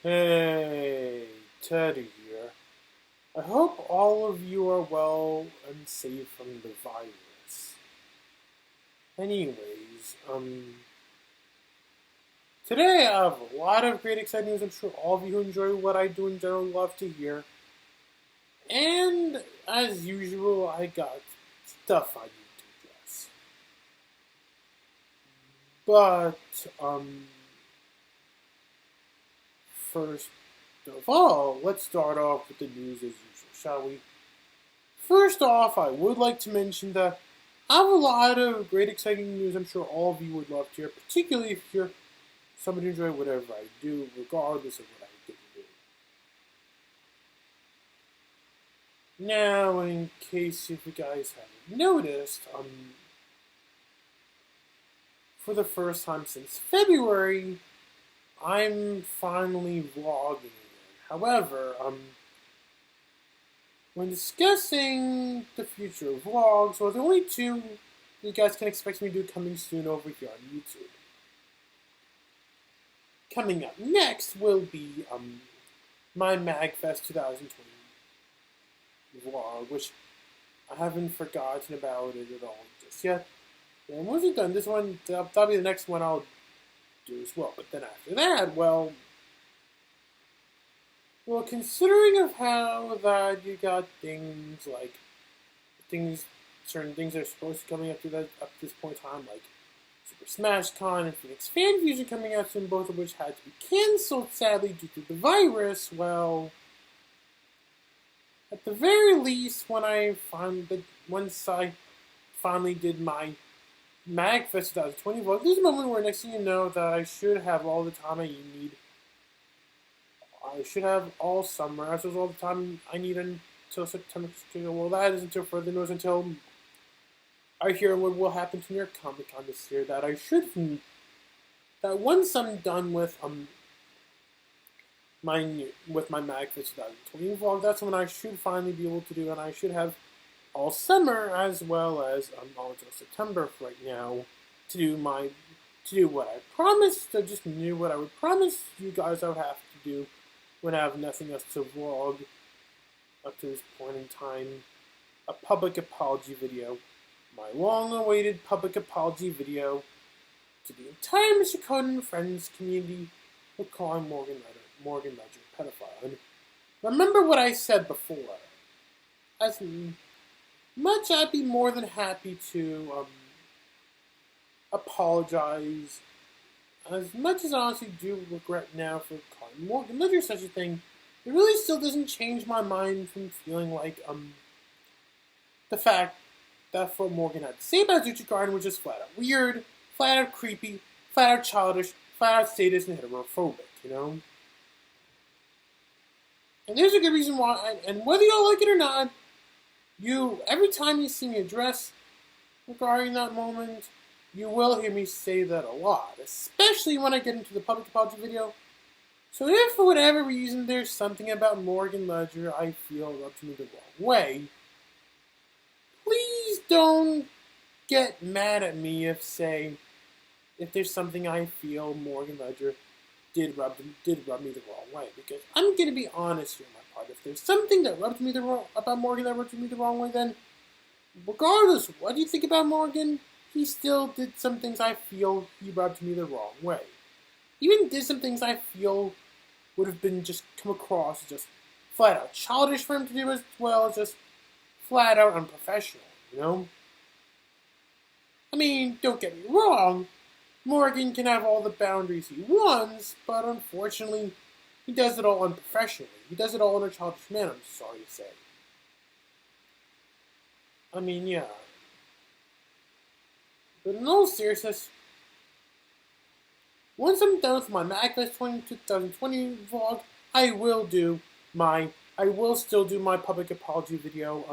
Hey, Teddy here. I hope all of you are well and safe from the virus. Anyways, today I have a lot of great exciting news. I'm sure all of you who enjoy what I do in general love to hear. And as usual, I got stuff I need to address. But, first of all, let's start off with the news as usual, shall we? First off, I would like to mention that I have a lot of great, exciting news I'm sure all of you would love to hear, particularly if you're somebody who enjoys whatever I do, regardless of what I get to do. Now, in case if you guys haven't noticed, for the first time since February, I'm finally vlogging again. However, when discussing the future of vlogs, well, the only two you guys can expect me to do coming soon over here on YouTube. Coming up next will be my MagFest 2020 vlog, which I haven't forgotten about it at all just yet. And once it's done, this one, that'll be the next one I'll do as well. But then after that, well, considering of how that you got things like certain things that are supposed to be coming up to this point in time, like Super Smash Con and Phoenix Fan Fusion coming out soon, both of which had to be cancelled sadly due to the virus. Well, at the very least, once I finally did my MagFest 2020 vlog, there's a moment where next thing you know that I should have all the time I need. I should have all summer, as well as all the time I need until September. Well, that is until further notice, until I hear what will happen to New York Comic Con this year. That once I'm done with my MagFest 2020 vlog, that's when I should finally be able to do, and I should have all summer as well as all until September right now to do what I promised. I just knew what I would promise you guys I would have to do when I have nothing else to vlog up to this point in time. A public apology video. My long-awaited public apology video to the entire Mr. Coden and Friends community for calling Morgan Ledger a pedophile. And remember what I said before. As much I'd be more than happy to apologize. As much as I honestly do regret now for calling Morgan Ledger such a thing, it really still doesn't change my mind from feeling like the fact that what Morgan had to say about AzuchiGuardian was just flat out weird, flat out creepy, flat out childish, flat out sadist and heterophobic, you know? And there's a good reason why, and whether y'all like it or not, every time you see me address regarding that moment, you will hear me say that a lot, especially when I get into the public apology video. So if for whatever reason there's something about Morgan Ledger I feel rubs me the wrong way, please don't get mad at me if there's something I feel Morgan Ledger did rub me the wrong way. Because I'm going to be honest here on my part. If there's something that rubbed me about Morgan that rubbed me the wrong way, then regardless of what you think about Morgan, he still did some things I feel he rubbed me the wrong way. Even did some things I feel would have been just come across just flat out childish for him to do, as well as just flat out unprofessional, you know? I mean, don't get me wrong, Morgan can have all the boundaries he wants, but unfortunately, he does it all unprofessionally. He does it all in a childish manner, I'm sorry to say. I mean, yeah. But in all seriousness, once I'm done with my MagFest 2020 vlog, I will still do my public apology video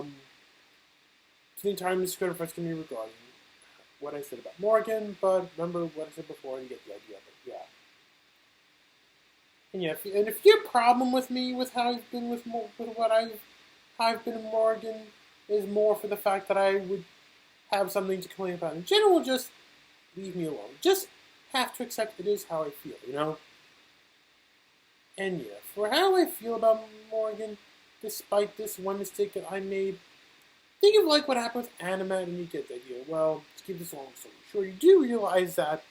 to the entire Mr. Coden and Friends community regarding what I said about Morgan, but remember what I said before and you get the idea of it, yeah. And yeah, if your problem with me, with how I've been with how I've been with Morgan, is more for the fact that I would have something to complain about in general, just leave me alone. Just have to accept it is how I feel, you know? And yeah, for how I feel about Morgan, despite this one mistake that I made, think of like what happened with Animat and you get the idea. Well, to keep this long story short, you do realize that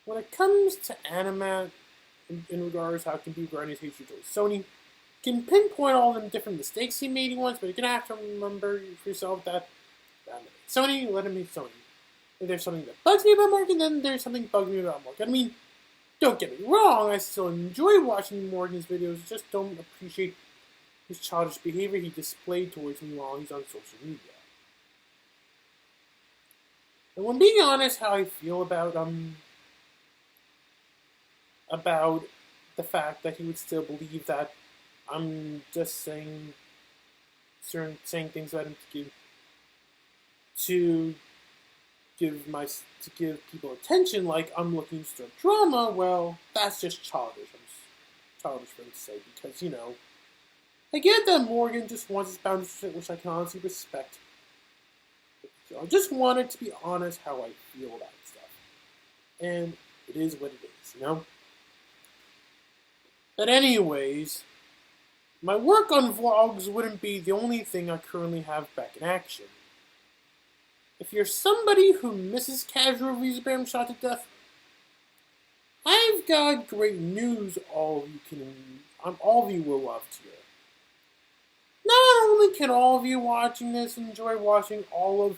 when it comes to Animat, in regards to how it can be regarding his hatred towards Sony, can pinpoint all the different mistakes he made once, but you're gonna have to remember for yourself that Sony, let him be Sony. If there's something that bugs me about Morgan, then there's something that bugs me about Morgan. I mean, don't get me wrong, I still enjoy watching Morgan's videos, just don't appreciate his childish behavior he displayed towards me while he's on social media. And when being honest, how I feel about the fact that he would still believe that I'm just saying things about him to give people attention, like I'm looking to start drama. Well, that's just childish. Childish for him to say, because I get that Morgan just wants his boundaries, which I can honestly respect. I just wanted to be honest how I feel about stuff, and it is what it is, But anyways, my work on vlogs wouldn't be the only thing I currently have back in action. If you're somebody who misses casual reviews of bearRimshot to death, I've got great news all of you will love to hear. Not only can all of you watching this enjoy watching all of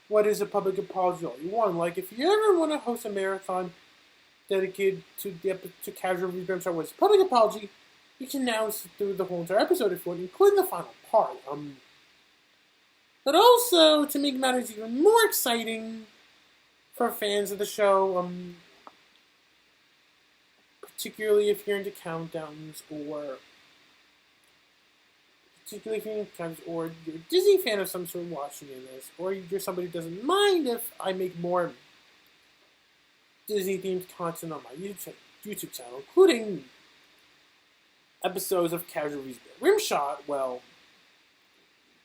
what is a public apology all you want, like if you ever want to host a marathon dedicated to casual reviews of bearRimshot with a public apology, you can now sit through the whole entire episode if you want, including the final part. But also, to make matters even more exciting for fans of the show, particularly if you're into countdowns, or you're a Disney fan of some sort watching this, or you're somebody who doesn't mind if I make more Disney-themed content on my YouTube channel, including episodes of Casual Reviews of bearRimshot. Well,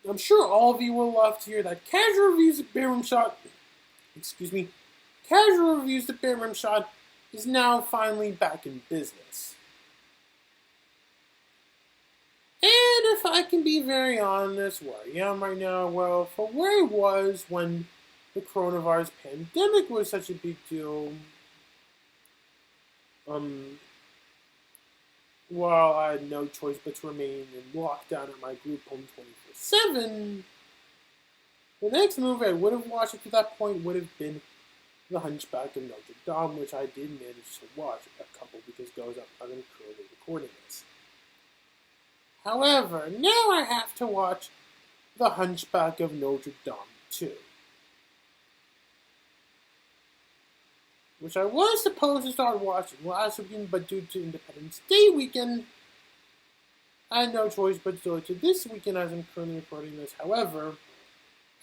I'm sure all of you will love to hear that Casual Reviews of bearRimshot is now finally back in business. And if I can be very honest, where I am right now, well, for where I was when the coronavirus pandemic was such a big deal, while I had no choice but to remain in lockdown at my group home 24/7, the next movie I would have watched up to that point would have been The Hunchback of Notre Dame, which I did manage to watch a couple because goes up I'm currently recording this. However, now I have to watch The Hunchback of Notre Dame 2, which I was supposed to start watching last weekend, but due to Independence Day weekend, I had no choice but to do it to this weekend as I'm currently recording this. However,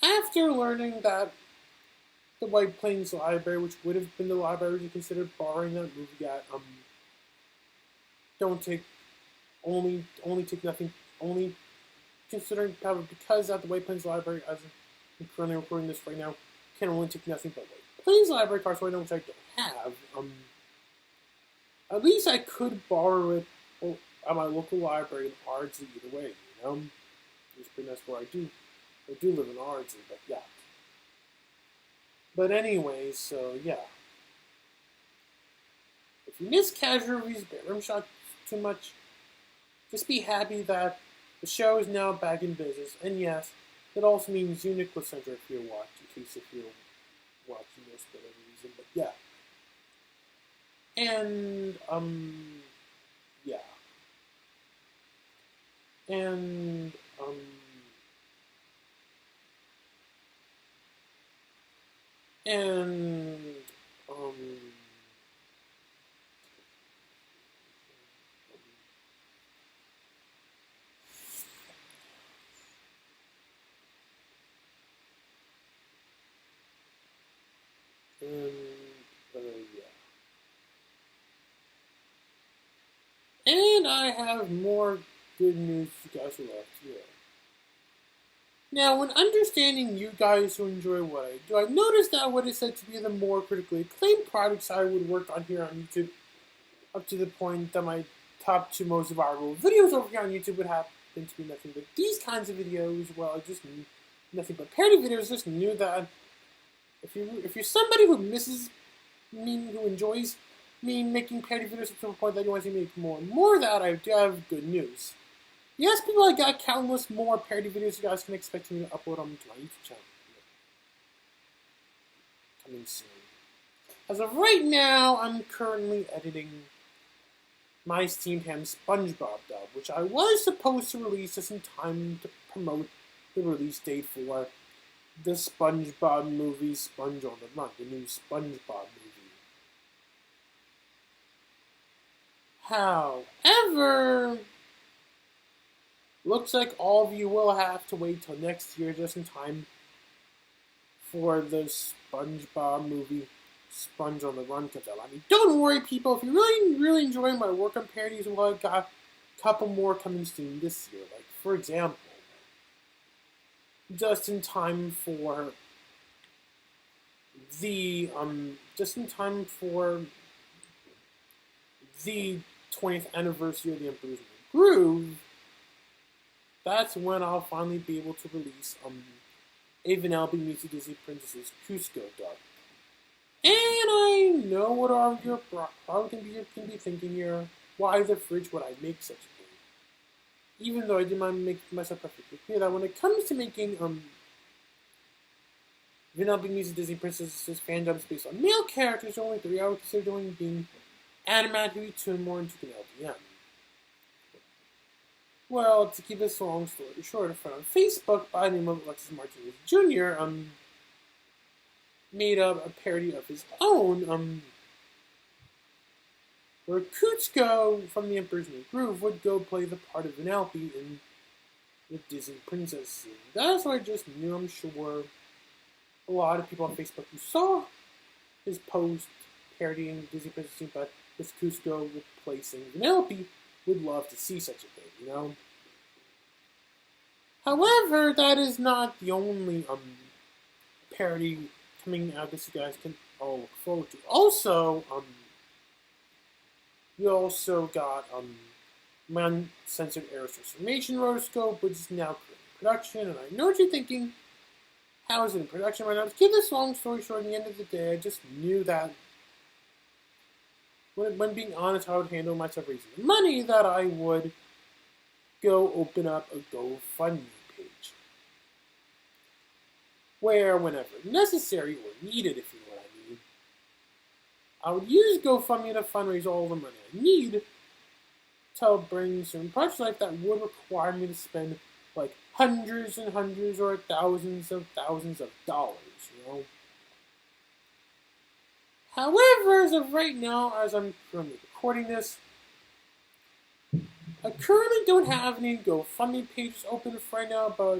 after learning that the White Plains Library, which would have been the library you considered borrowing that movie at, only considering because at the White Plains Library, as I'm currently recording this right now, can only take nothing but White Plains Library cards right now, which I don't have. At least I could borrow it at my local library in Ardsley either way, Just pretty much where I do live in Ardsley, but yeah. But anyway, so yeah. If you miss casual reviews of bearRimshot too much, just be happy that the show is now back in business. And yes, that also means Unique Center if you're watching, in case if you're watching this for whatever reason. But yeah. And yeah. And yeah. And I have more good news you guys will love to hear. Now, when understanding you guys who enjoy what I do, I've noticed that what is said to be the more critically acclaimed products I would work on here on YouTube up to the point that my top 2 most viral videos over here on YouTube would happen to be nothing but these kinds of videos. Well, just nothing but parody videos. Just knew that if you're somebody who misses me, who enjoys me making parody videos up to the point that you want to make more and more of that, I do have good news. Yes, people, I got countless more parody videos you guys can expect me to upload on my YouTube channel. Coming soon. As of right now, I'm currently editing my Steamed Ham SpongeBob dub, which I was supposed to release just in time to promote the release date for the SpongeBob movie Sponge on the Run, the new SpongeBob movie. However, looks like all of you will have to wait till next year just in time for the SpongeBob movie Sponge on the Run comes out. I mean, don't worry, people. If you're really enjoying my work on parodies, well, I've got a couple more coming soon this year. Like, for example, just in time for the 20th anniversary of the Emperor's New Groove, that's when I'll finally be able to release a Vanellope meets the Disney Princess's Cusco dub. And I know what all you're probably going to be thinking here. Why the fridge would I make such a thing? Even though I did not make myself perfectly clear that when it comes to making Vanellope meets the Disney Princess's fan dubs based on male characters, only 3 I would consider doing being animatically tuned more into LDM. Well, to keep this long story short, a friend on Facebook by the name of Alexis Martinez Jr. Made up a parody of his own, where Kutsuko from the Emperor's New Groove would go play the part of Vanellope in the Disney Princess scene. That's what I just knew. I'm sure a lot of people on Facebook who saw his post parodying the Disney Princess scene, but with Kutsuko replacing Vanellope, would love to see such a thing, you know? However, that is not the only parody coming out that you guys can all look forward to. Also, we also got my uncensored Eros Transformation rotoscope, which is now in production, and I know what you're thinking. How is it in production right now? To keep this long story short, at the end of the day, I just knew that when being honest, how I would handle myself raising the money, that I would go open up a GoFundMe page. Where, whenever necessary or needed, if you know what I mean, I would use GoFundMe to fundraise all the money I need to bring certain projects to life that would require me to spend like hundreds and hundreds or thousands of dollars, you know? However, as of right now, as I'm currently recording this, I currently don't have any GoFundMe pages open for right now, but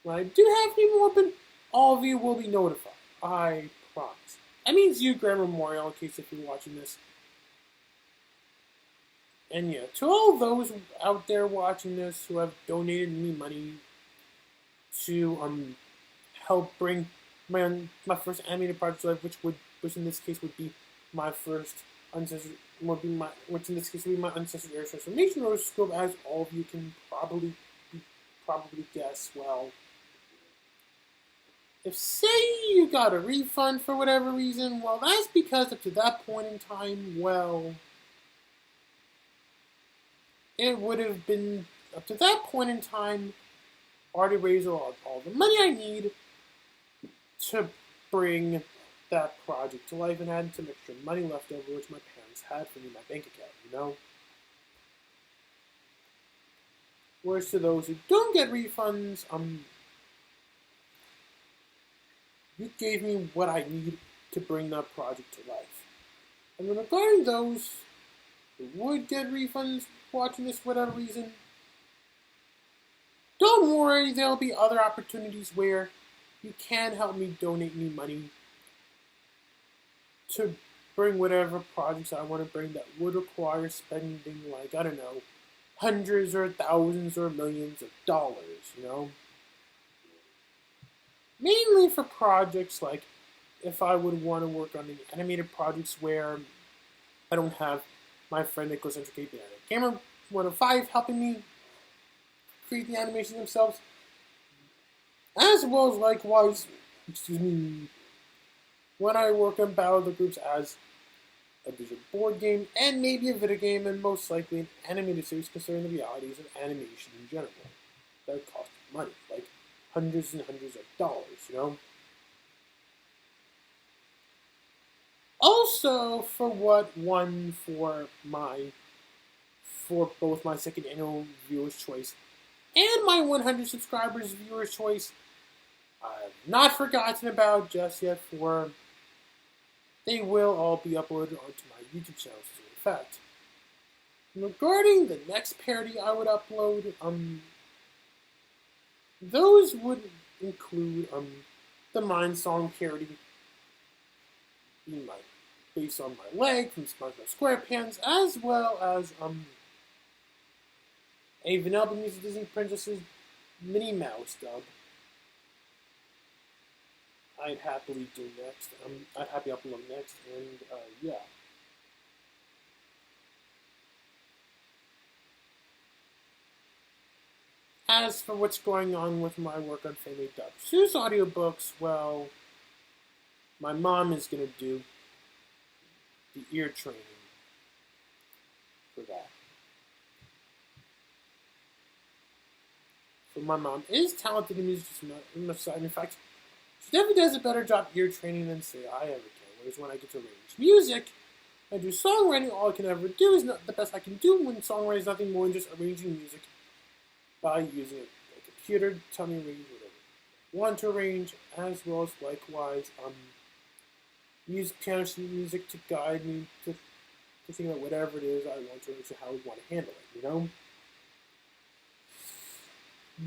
when I do have any more open, all of you will be notified. I promise. That means you, Grand Memorial, in case if you're watching this. And yeah, to all those out there watching this who have donated me money to help bring my first animated project to life, which in this case would be my first uncensored, which in this case would be my uncensored Eros Transformation rotoscope, as all of you can probably guess. Well, if say you got a refund for whatever reason, well, that's because up to that point in time, well, it would have been up to that point in time already raised all the money I need to bring that project to life, and had some extra money left over, which my parents had for me in my bank account, you know? Whereas to those who don't get refunds, you gave me what I need to bring that project to life. And then regarding those who would get refunds watching this for whatever reason, don't worry, there'll be other opportunities where you can help me donate me money to bring whatever projects I want to bring that would require spending, like, I don't know, hundreds or thousands or millions of dollars, you know? Mainly for projects like if I would want to work on animated projects where I don't have my friend Nicholas Entrecate Gamer 105 helping me create the animations themselves, as well as likewise, when I work on Battle of the Groups as a digital board game and maybe a video game, and most likely an animated series considering the realities of animation in general that cost money, like hundreds and hundreds of dollars. Also, for both my second annual Viewer's Choice and my 100 subscribers Viewer's Choice, I've not forgotten about just yet, for they will all be uploaded onto my YouTube channel as a fact. Regarding the next parody I would upload, those would include the Mind Song parody being based on my leg from SpongeBob SquarePants, as well as a Vanellope Music Disney Princess's Minnie Mouse dub. I'd happily do next. I'd happily upload next, and yeah. As for what's going on with my work on Family Dub Sue's audiobooks, well, my mom is going to do the ear training for that. So my mom is talented in music, in fact, she definitely does a better job ear training than, say, I ever can. Whereas when I get to arrange music, I do songwriting, all I can ever do is not the best I can do when songwriting is nothing more than just arranging music by using a computer to tell me to arrange whatever I want to arrange, as well as likewise use piano sheet music to guide me to think about whatever it is I want to arrange and how I want to handle it,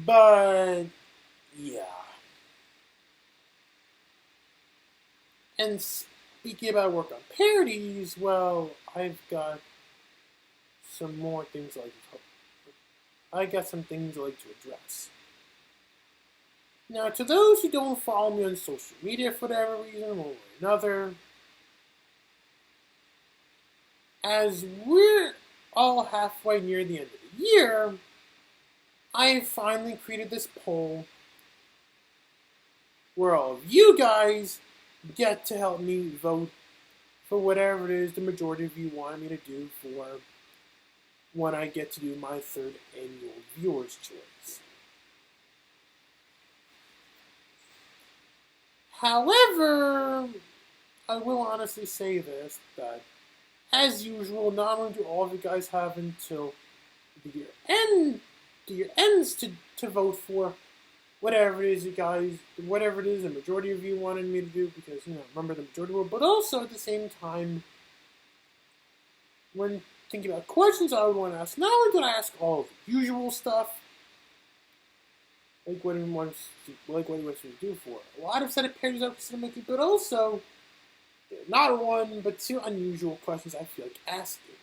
But, yeah. And speaking about work on parodies, well, I've got some more things I got some things I'd like to address. Now, to those who don't follow me on social media for whatever reason or another, as we're all halfway near the end of the year, I finally created this poll where all of you guys get to help me vote for whatever it is the majority of you want me to do for when I get to do my third annual Viewer's Choice. However, I will honestly say this, that as usual, not only do all of you guys have until the year ends to vote for whatever it is the majority of you wanted me to do, because, remember the majority rule, but also at the same time, when thinking about questions I would want to ask, not only did I ask all of the usual stuff, like what he wants me to do for a lot of set of parodies I would consider making, but also not one, but two unusual questions I feel like asking.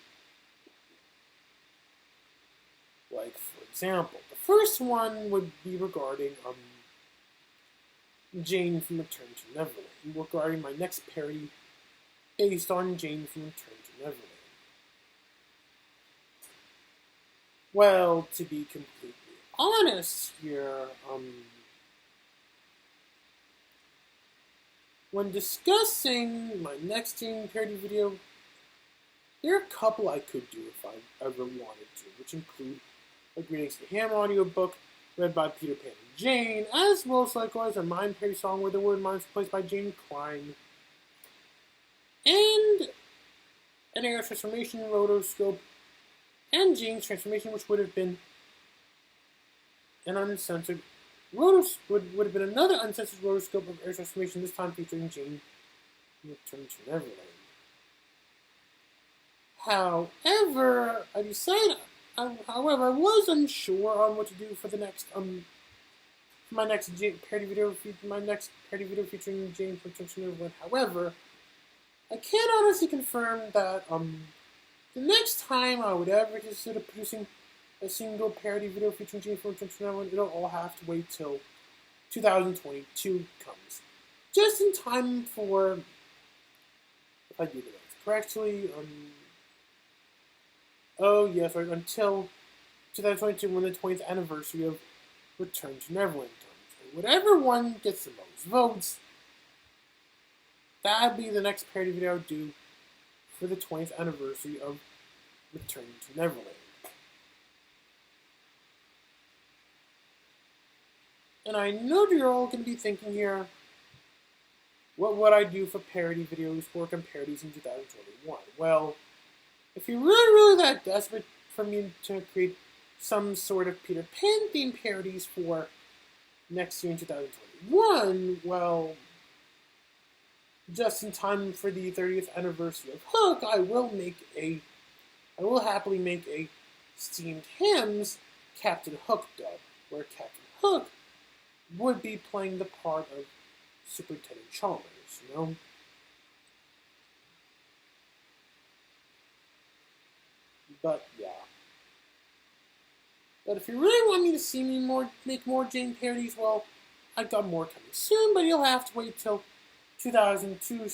Like, for example, the first one would be regarding Jane from Return to Neverland, regarding my next parody based on Jane from Return to Neverland. Well, to be completely honest here, when discussing my next Jane parody video, there are a couple I could do if I ever wanted to, which include a Greetings to the Ham audiobook read by Peter Pan and Jane, as well as likewise a Mind parody song where the word mind is placed by Jane Klein, and an Air Transformation rotoscope, and Jane's transformation, which would have been an uncensored would have been another uncensored rotoscope of Air Transformation, this time featuring Jane from Return to Neverland. However, I was unsure on what to do for the next my next parody video featuring Jane from Return to Neverland. However, I can honestly confirm that the next time I would ever consider producing a single parody video featuring Jane from Return to Neverland, it'll all have to wait till 2022 comes, just in time for, if I do the math correctly, Oh, yes, right, until 2022 when the 20th anniversary of Return to Neverland comes. Whatever one gets the most votes, that'd be the next parody video I'll do for the 20th anniversary of Return to Neverland. And I know you're all going to be thinking here, what would I do for parody videos, work on parodies in 2021? Well, if you're really that desperate for me to create some sort of Peter Pan themed parodies for next year in 2021, well, just in time for the 30th anniversary of Hook, I will happily make a Steamed Hymns Captain Hook dub, where Captain Hook would be playing the part of Superintendent Chalmers, you know? But yeah. But if you really want me to see me make more Jane parodies, well, I've got more coming soon, but you'll have to wait till 2022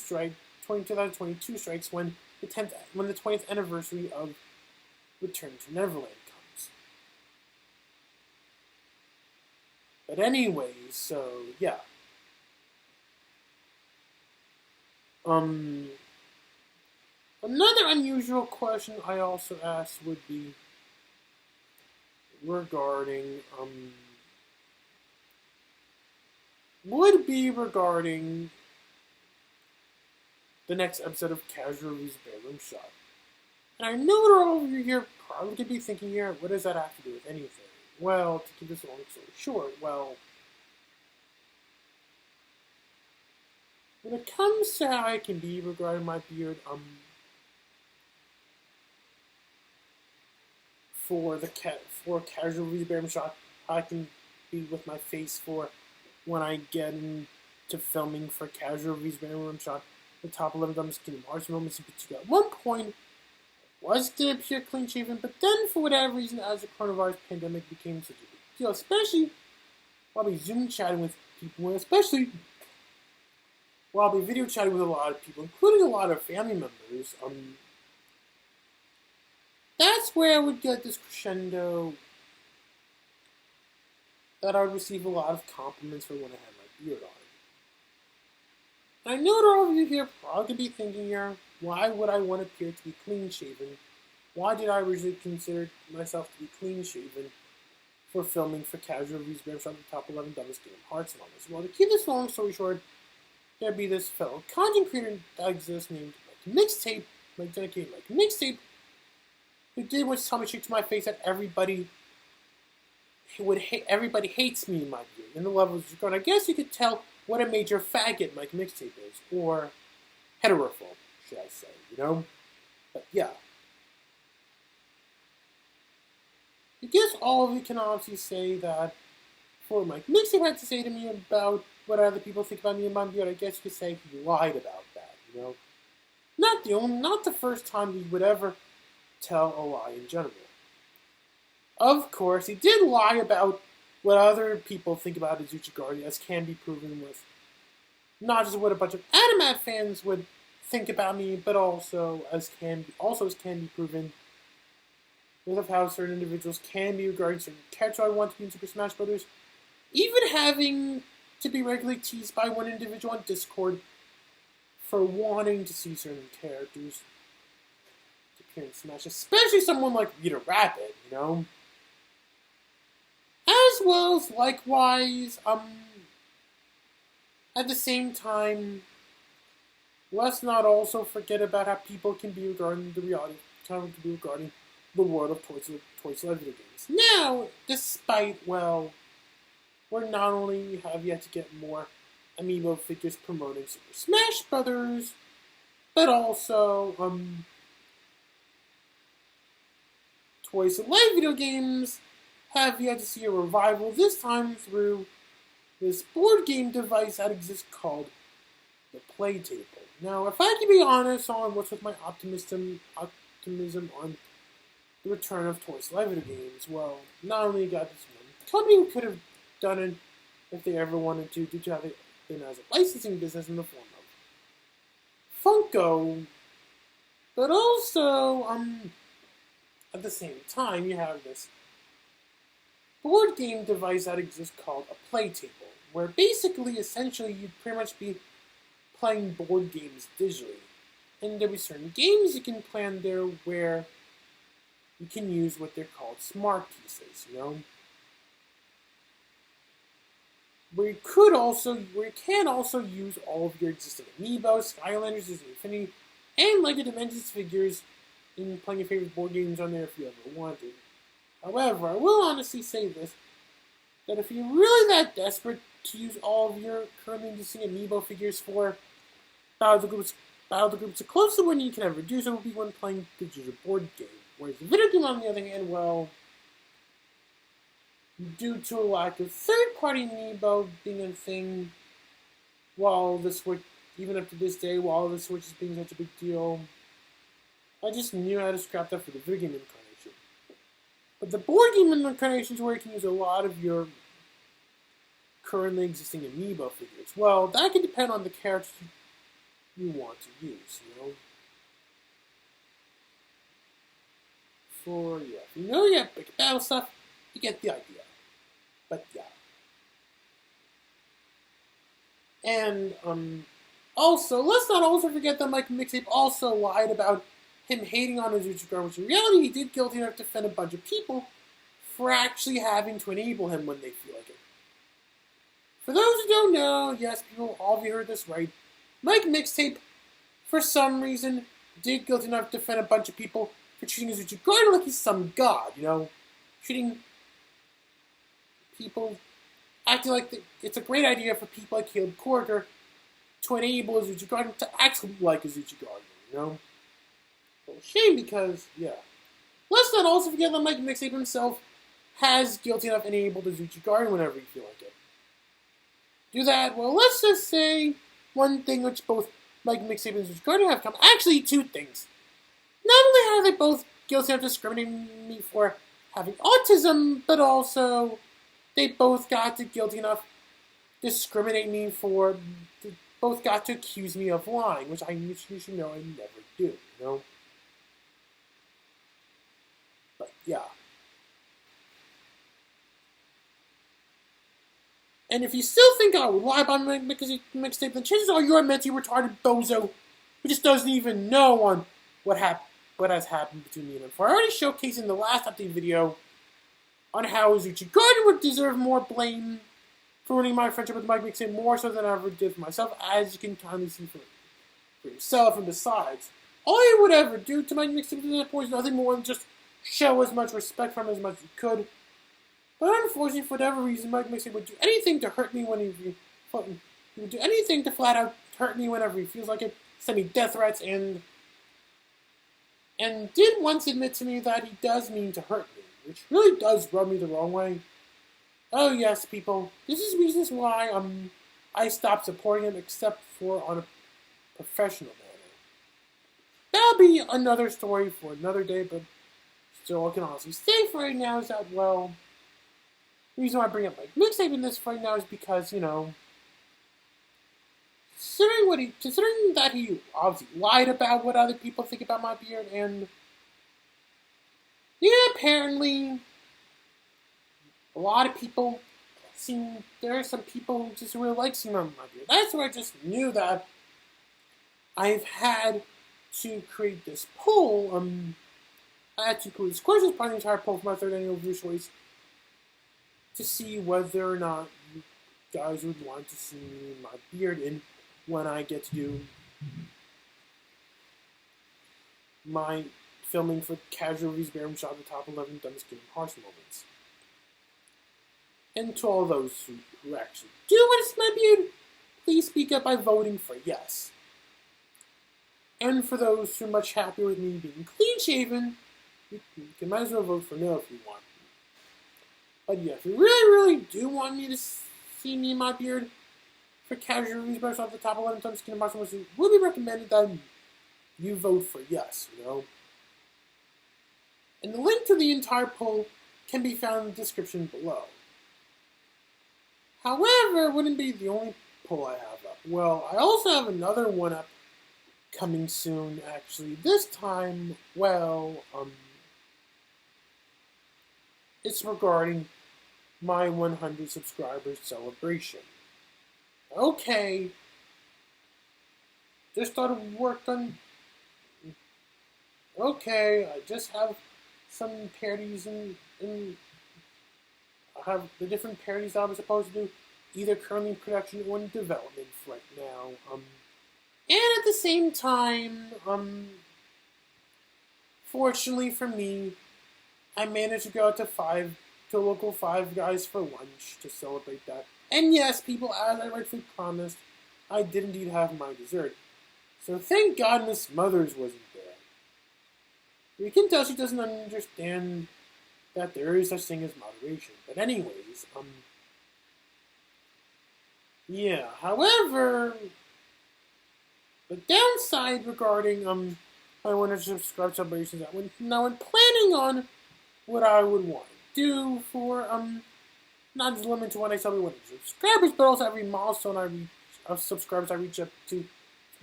strikes when the 20th anniversary of Return to Neverland comes. But anyways, so yeah. Another unusual question I also asked would be regarding the next episode of Casual Reviews bearRimshot. And I know what all of you here probably could be thinking here, what does that have to do with anything? Well, to keep this long story short, well, when it comes to how I can be regarding my beard, for Casual Reviews bearRimshot, I can be with my face for when I get into filming for Casual Reviews bearRimshot, the top 11 dumbest Kingdom Hearts moments in particular. At one point, was going to appear clean shaven, but then for whatever reason, as the coronavirus pandemic became such a big deal, especially while I'll be Zoom chatting with people, and especially while I'll be video chatting with a lot of people, including a lot of family members, that's where I would get this crescendo that I would receive a lot of compliments for when I had my beard on. I know that all of you here probably could be thinking here, why would I want to appear to be clean shaven? Why did I originally consider myself to be clean shaven for filming for Casual Reviews bearRimshot, the top 11 dumbest Kingdom Hearts moments? Well, to keep this long story short, there'd be this fellow content creator that exists named Mixtape, Mixtape, who did what's Tommy Chick to my face that everybody hates me in my beard. And the levels are going. I guess you could tell what a major faggot Mike Mixtape is, or heterophobe, should I say, you know? But yeah. I guess all of you can obviously say that for Mike Mixtape had to say to me about what other people think about me and my beard, I guess you could say he lied about that, you know? Not the first time he would ever tell a lie in general. Of course, he did lie about what other people think about AzuchiGuardian, as can be proven with not just what a bunch of Animat fans would think about me, but also as can be proven with how certain individuals can be regarding certain characters I want to be in Super Smash Bros. Even having to be regularly teased by one individual on Discord for wanting to see certain characters appear in Smash, especially someone like Rita Rabbit, you know? As well as, likewise, at the same time, let's not also forget about how people can be regarding the world of Toy Story video games. Now, despite, well, we're not only have yet to get more amiibo figures promoting Super Smash Brothers, but also, Toys to Life video games have yet to see a revival, this time through this board game device that exists called the Play Table. Now, if I can be honest on what's with my optimism on the return of Toys to Life video games, well, not only got this one company who could have done it if they ever wanted to, due to how they've been as a licensing business in the form of Funko, but also, at the same time, you have this board game device that exists called a play table, where basically, essentially, you'd pretty much be playing board games digitally. And there'll be certain games you can play on there where you can use what they're called smart pieces, where you can also use all of your existing amiibo, Skylanders, Disney Infinity, and LEGO Dimensions figures in playing your favorite board games on there if you ever wanted. However, I will honestly say this, that if you're really that desperate to use all of your currently existing amiibo figures for Battle of the Groups, the closest one you can ever do so will be when playing the digital board game. Whereas the video game, on the other hand, well, due to a lack of third-party amiibo being a thing, while the Switch, even up to this day, while the Switch is being such a big deal, I just knew how to scrap that for the video game incarnation. But the board game incarnation is where you can use a lot of your currently existing amiibo figures. Well, that can depend on the characters you want to use, if you know you big battle stuff, you get the idea. But yeah. And also, let's not also forget that Mike Mixtape also lied about him hating on AzuchiGuardian, which in reality he did guilty enough to offend a bunch of people for actually having to enable him when they feel like it. For those who don't know, yes, people, all of you heard this right, Mike Mixtape, for some reason, did guilty enough to offend a bunch of people for treating AzuchiGuardian like he's some god, treating people, acting like it's a great idea for people like Caleb Corker to enable AzuchiGuardian to act like AzuchiGuardian, Well, shame because, yeah. Let's not also forget that Mike Mixtape himself has guilty enough enabled AzuchiGuardian whenever you feel like it. Do that, well, let's just say one thing which both Mike Mixtape and AzuchiGuardian have come. Actually, two things. Not only are they both guilty of discriminating me for having autism, but also they both got to guilty enough discriminate me for, both got to accuse me of lying, which you should know I never do, But yeah. And if you still think I would lie about my mixtape, then chances are you're a mentally retarded bozo who just doesn't even know on what has happened between me and him. For I already showcased in the last update video on how AzuchiGuardian would deserve more blame for ruining my friendship with Mike Mixtape more so than I ever did for myself, as you can kindly see for yourself. And besides, all you would ever do to Mike Mixtape at that point is nothing more than just show as much respect for him as much as you could. But unfortunately, for whatever reason, Mike Mixtape would do anything to hurt me he would do anything to flat out hurt me whenever he feels like it, send me death threats, and did once admit to me that he does mean to hurt me, which really does rub me the wrong way. Oh yes, people, this is reasons why I stopped supporting him, except for on a professional manner. That'll be another story for another day, but still, I can honestly say for right now is that, well, the reason why I bring up Mike Mixtape in this right now is because, considering that he obviously lied about what other people think about my beard, and apparently a lot of people there are some people who just really like seeing my beard. That's where I just knew that I've had to create this poll. I had to include this question as part of the entire poll for my third annual viewer choice to see whether or not you guys would want to see my beard in when I get to do my filming for Casual Reviews bearRimshot the top 11 dumbest Kingdom Hearts moments. And to all those who actually do want to see my beard, please speak up by voting for yes. And for those who are much happier with me being clean-shaven, you might as well vote for no if you want. But yeah, if you really, really do want me to see me in my beard for Casual Reviews bearRimshot the top 11 dumbest Kingdom Hearts moments, it would be recommended that you vote for yes, And the link to the entire poll can be found in the description below. However, it wouldn't be the only poll I have up. Well, I also have another one up coming soon, actually. This time, well, it's regarding my 100 subscribers celebration. Okay, just started work on. Okay, I just have some parodies and I have the different parodies that I was supposed to do, either currently in production or in development right now. And at the same time, fortunately for me, I managed to go out to local Five Guys for lunch to celebrate that. And yes, people, as I rightfully promised, I did indeed have my dessert. So thank God Miss Mothers wasn't there. You can tell she doesn't understand that there is such thing as moderation. But anyways, yeah. However, the downside regarding my 100 subscribe celebrations that when planning on what I would want to do for not just limited to when I celebrate 100 subscribers, but also every milestone I reach of subscribers I reach up to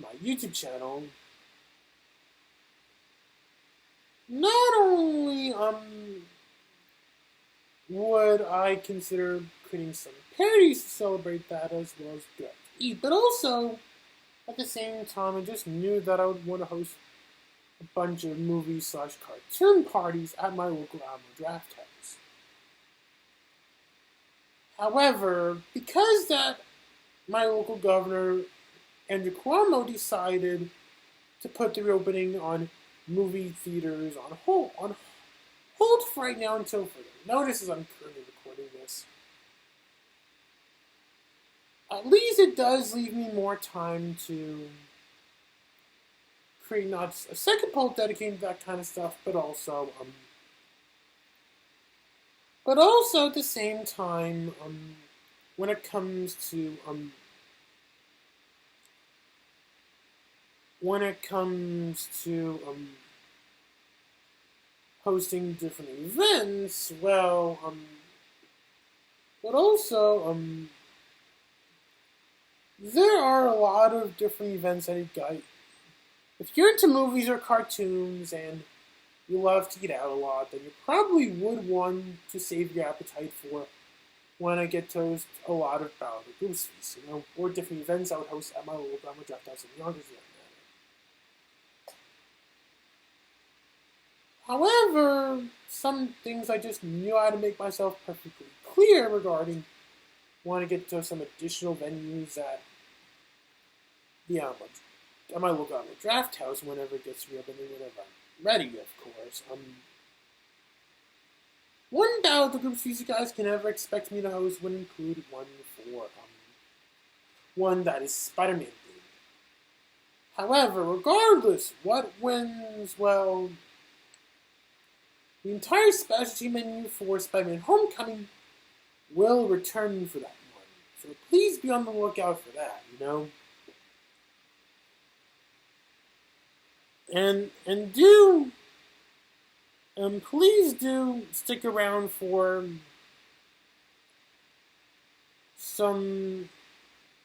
my YouTube channel. Not only would I consider creating some parodies to celebrate that as well as go out to eat, but also at the same time I just knew that I would want to host a bunch of movie/cartoon parties at my local Alamo Draft House. However, because that my local governor Andrew Cuomo decided to put the reopening on movie theaters on hold for right now until further notice, as I'm currently recording this. At least it does leave me more time to create not a second poll dedicated to that kind of stuff, but also at the same time, when it comes to hosting different events, well, but also, there are a lot of different events that if you're into movies or cartoons and you love to eat out a lot, then you probably would want to save your appetite for when I get to host a lot of Battle of the Goose Feast, or different events I would host at my local Alamo Draft House in Yonkers. However, some things I just knew how to make myself perfectly clear regarding want to get to some additional venues at at my local Alamo Draft House whenever it gets reopened and whenever I'm ready, of course. One Battle of the Groups you guys can ever expect me to host would include one that is Spider-Man themed. However, regardless what wins, well, the entire specialty menu for Spider-Man Homecoming will return for that one. So please be on the lookout for that, And please do stick around for some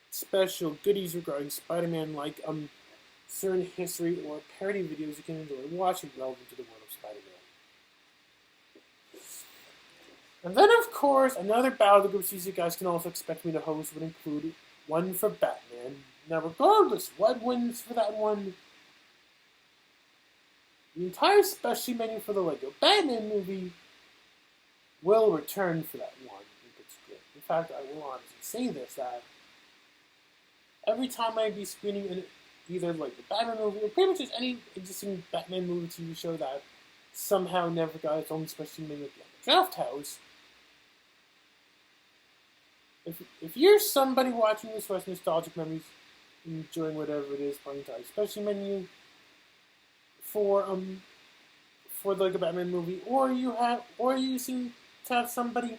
special goodies regarding Spider-Man, like certain history or parody videos you can enjoy watching relevant to the world of Spider-Man. And then, of course, another Battle of the Groups you guys can also expect me to host would include one for Batman. Now, regardless what wins for that one, the entire specialty menu for the Lego Batman movie will return for that one. In fact, I will honestly say this, that every time I be screening either like the Batman movie or pretty much just any existing Batman movie TV show that somehow never got its own specialty menu at the Draft House, if you're somebody watching this for nostalgic memories, enjoying whatever it is, playing entire special menu for like a Batman movie, or you seem to have somebody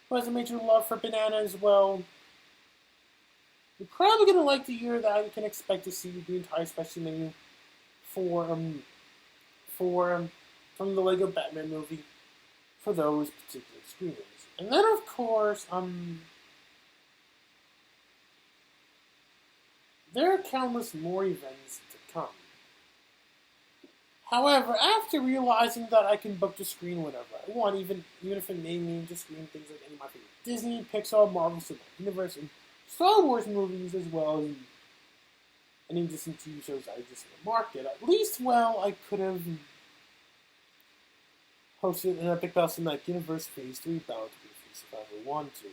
who has a major love for Banana as well, you're probably gonna like to hear that you can expect to see the entire special menu from the Lego Batman movie for those particular screenings. And then of course, there are countless more events to come. However, after realizing that I can book the screen whenever I want, even if it made me to screen things like any of my favorite Disney, Pixar, Marvel, Cinematic Universe, and Star Wars movies, as well as any Disney TV shows I just market, at least, well, I could have hosted an Epic Battle Cinematic Universe Phase 3 Battle to be Feast if I ever want to.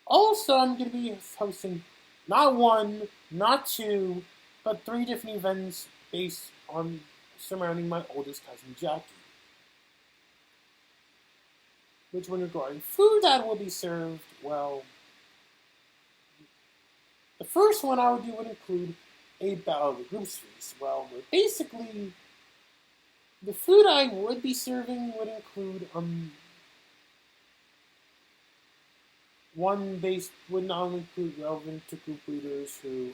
Also, I'm going to be hosting not one, not two, but 3 different events based on surrounding my oldest cousin Jackie. Which, when regarding food that will be served, well, the first one I would do would include a Battle of the Groups feast. Well, basically, the food I would be serving would include one base would not only include relevant to group leaders who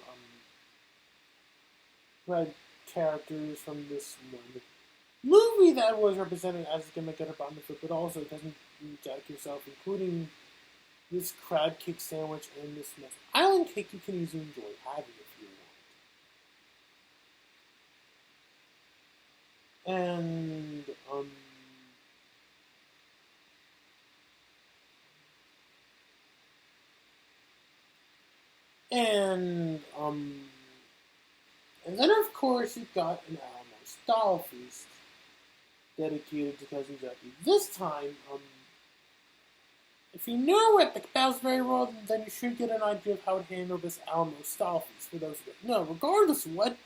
had characters from this one movie that was represented as a gimmick at a bottom of it, but also it doesn't jack yourself, including this crab cake sandwich and this Smith Island cake you can easily enjoy having if you want. And then of course you've got an Alamo style feast dedicated to Cousin Jackie. This time, if you know Epic Battles very well, then you should get an idea of how to handle this Alamo style feast. For those who don't know, regardless of what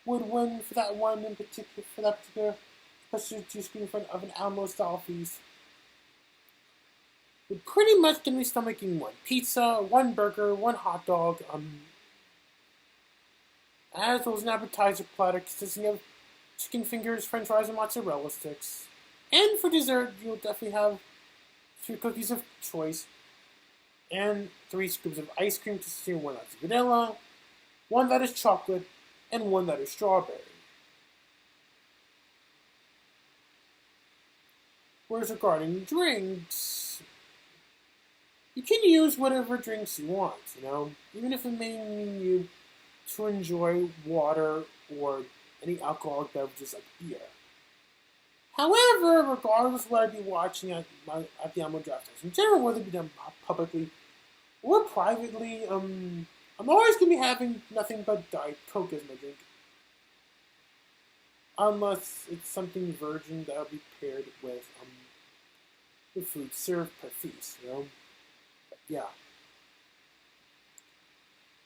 would win for that one in particular, for that particular specialty screen in front of an Alamo style feast, we're pretty much going to be stomaching one pizza, one burger, one hot dog, as well as an appetizer platter consisting of chicken fingers, french fries, and mozzarella sticks. And for dessert, you'll definitely have 3 cookies of choice, and 3 scoops of ice cream consisting of 1 that's vanilla, 1 that is chocolate, and 1 that is strawberry. Whereas regarding drinks, you can use whatever drinks you want, even if it may mean you to enjoy water or any alcoholic beverages like beer. However, regardless of what I'd be watching at the Alamo Draft House in general, whether it be done publicly or privately, I'm always going to be having nothing but Diet Coke as my drink. Unless it's something virgin that'll be paired with the food served per feast, But yeah.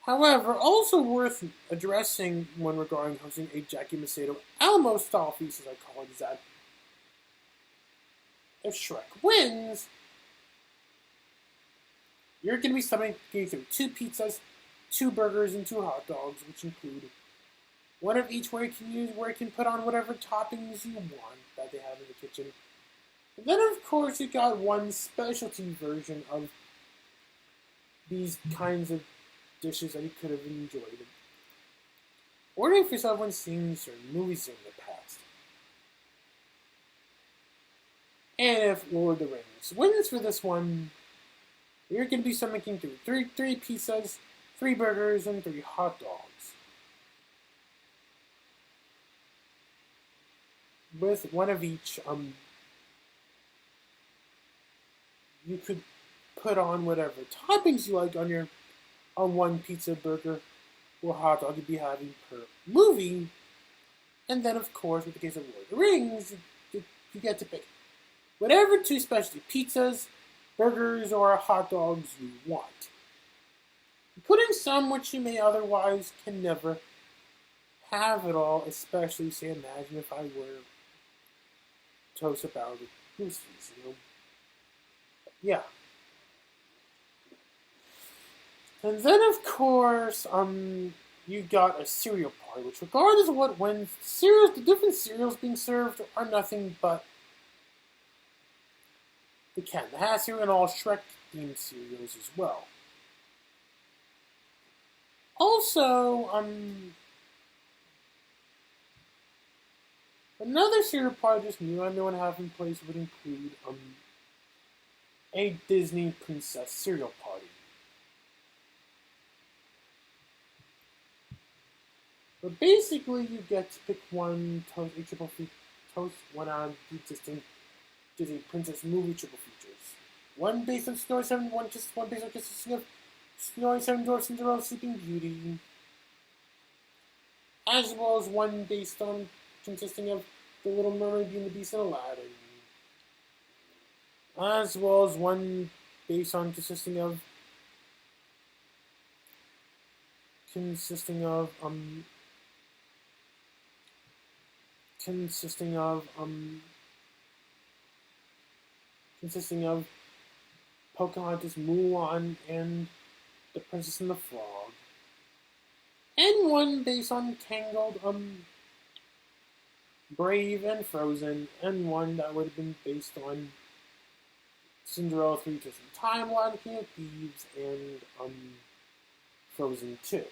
However, also worth addressing when regarding hosting a Jackie Macedo Alamo style feast, as I call it, is that if Shrek wins, you're going to be stomaching through 2 pizzas, 2 burgers, and 2 hot dogs, which include 1 of each where you can put on whatever toppings you want that they have in the kitchen. And then, of course, you got 1 specialty version of these kinds of dishes that you could have enjoyed. Ordering for yourself when seeing certain movies in the past. And if Lord of the Rings wins for this one, you're going to be stomaching through 3 pizzas, 3 burgers, and 3 hot dogs. With 1 of each, you could put on whatever toppings you like on 1 pizza, burger, or hot dog you'd be having per movie. And then, of course, with the case of Lord of the Rings, you get to pick whatever 2 specialty pizzas, burgers, or hot dogs you want. Including some which you may otherwise can never have at all, especially, say, imagine if I were to host a Battle of the Goose Feast, Yeah. And then, of course, you got a cereal party, which regardless of what wins, the different cereals being served are nothing but the Cat in the Hat cereal and all Shrek-themed cereals as well. Also, another cereal party just new I know and have in place would include a Disney Princess cereal party. But basically, you get to pick one a triple toast, one out of the existing Disney Princess movie triple features. One based on Snow 7, one based on consisting of Snow 7 Dwarfs, Cinderella, Sleeping Beauty, as well as one based on consisting of The Little Mermaid, Beauty and the Beast, and Aladdin, as well as one based on consisting of Pocahontas, Mulan, and The Princess and the Frog, and one based on Tangled, Brave, and Frozen, and one that would have been based on Cinderella, Three Twists in Time, Lion King of Thieves, and Frozen 2.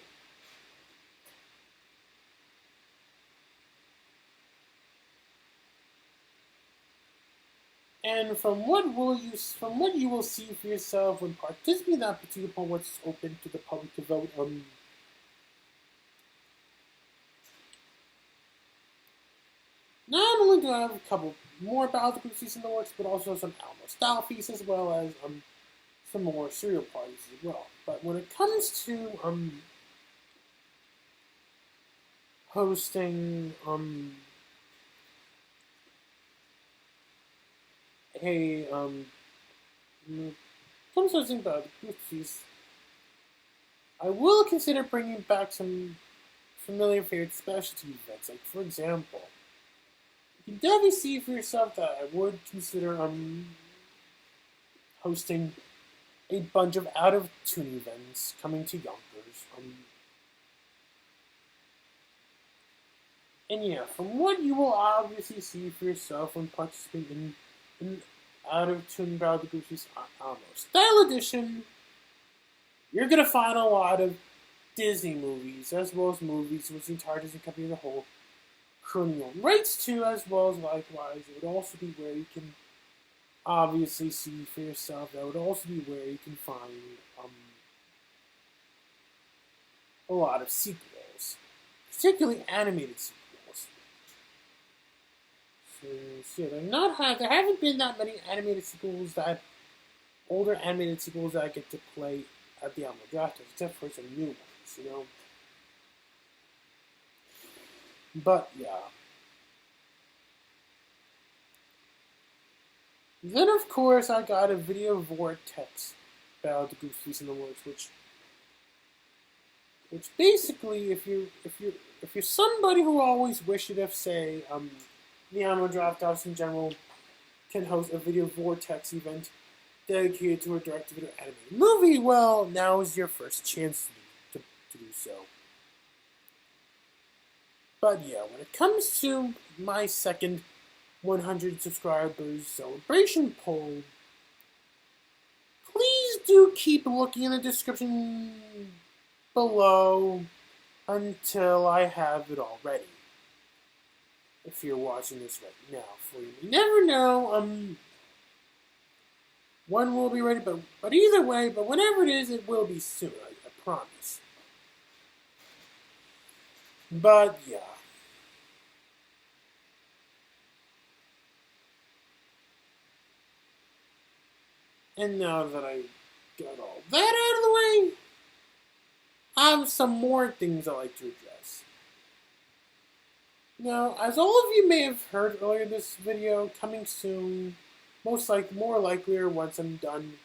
And from what you will see for yourself when participating in that particular poll, what's open to the public to vote, not only do I have a couple more Battle pieces in the works, but also some Alamo style pieces, as well as some more cereal parties as well. But when it comes to hosting comes to hosting Battle pieces, I will consider bringing back some familiar favorite specialty events, like for example. You can definitely see for yourself that I would consider hosting a bunch of out-of-tune events coming to Yonkers. And yeah, from what you will obviously see for yourself when participating in out-of-tune Battle of the Goofies Style Edition, you're going to find a lot of Disney movies, as well as movies which the entire Disney company as a whole currently own rights to, as well as likewise, it would also be where you can obviously see for yourself. That would also be where you can find a lot of sequels, particularly animated sequels. So yeah, there haven't been that many older animated sequels that I get to play at the Alamo Draft, except for some new ones, But yeah. Then of course I got a video vortex Battle of the Goofies in the works, which basically, if you're somebody who always wished if say the Alamo Draft House in general can host a video vortex event dedicated to a direct-to-video animated movie, well, now is your first chance to do so. But yeah, when it comes to my second 100 subscribers celebration poll, please do keep looking in the description below until I have it all ready. If you're watching this right now, for you never know, when will be ready, but either way, but whenever it is, it will be soon, I promise. But yeah. And now that I got all that out of the way, I have some more things I'd like to address. Now, as all of you may have heard earlier in this video, coming soon, more likely once I'm done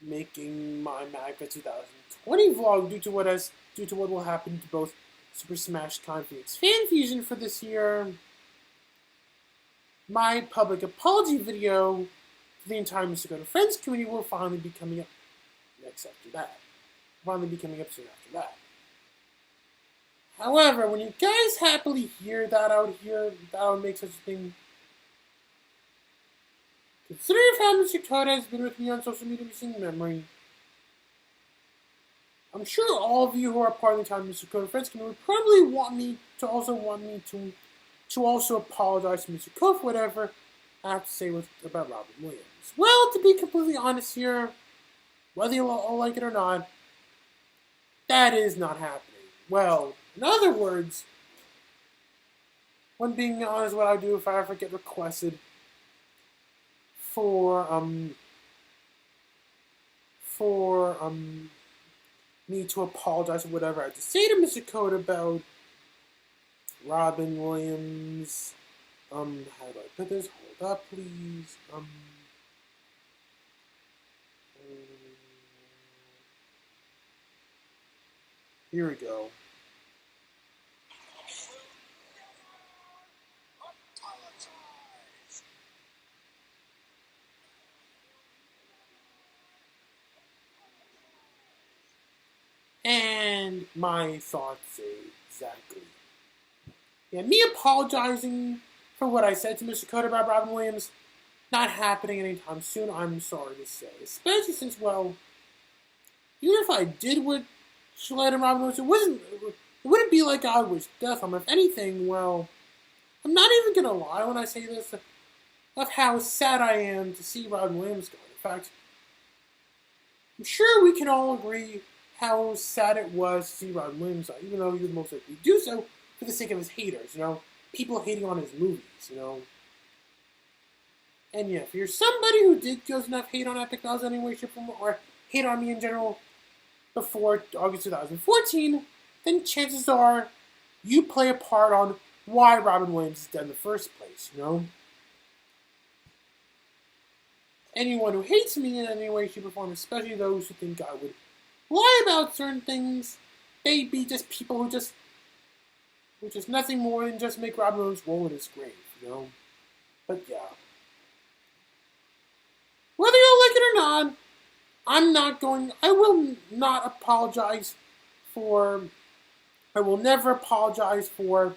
making my MAGA 2020 vlog due to what will happen to both Super Smash Con Phoenix Fan Fusion for this year, my public apology video for the entire Mr. Go to Friends community will finally be coming up soon after that. However, when you guys happily hear that out here, that would make such a thing. Consider if how Mr. Todd has been with me on social media recent memory. I'm sure all of you who are part of the time Mr. Code Friends community would probably want me to also apologize to Mr. Code for whatever I have to say about Robin Williams. Well, to be completely honest here, whether you all like it or not, that is not happening. Well, In other words, when being honest, what I do if I ever get requested for me to apologize or whatever, I have to say to Mr. Code about Robin Williams. How do I put this? Hold up, please. Here we go. And my thoughts say exactly. Yeah, me apologizing for what I said to Mr. Code about Robin Williams, not happening anytime soon, I'm sorry to say. Especially since, well, even if I did what Gillette and Robin Williams, it wouldn't be like I was deaf. If anything, well, I'm not even gonna lie when I say this, of how sad I am to see Robin Williams go. In fact, I'm sure we can all agree how sad it was to see Robin Williams go, even though he would most likely do so for the sake of his haters, people hating on his movies, And yeah, if you're somebody who does enough hate on Epic Miles anyway, or hate on me in general before August 2014, then chances are you play a part on why Robin Williams is dead in the first place, Anyone who hates me in any way, shape, or form, especially those who think I would lie about certain things, they be just people who just nothing more than just make Robin Williams roll in his grave, But yeah. Whether you like it or not, I will not apologize I will never apologize for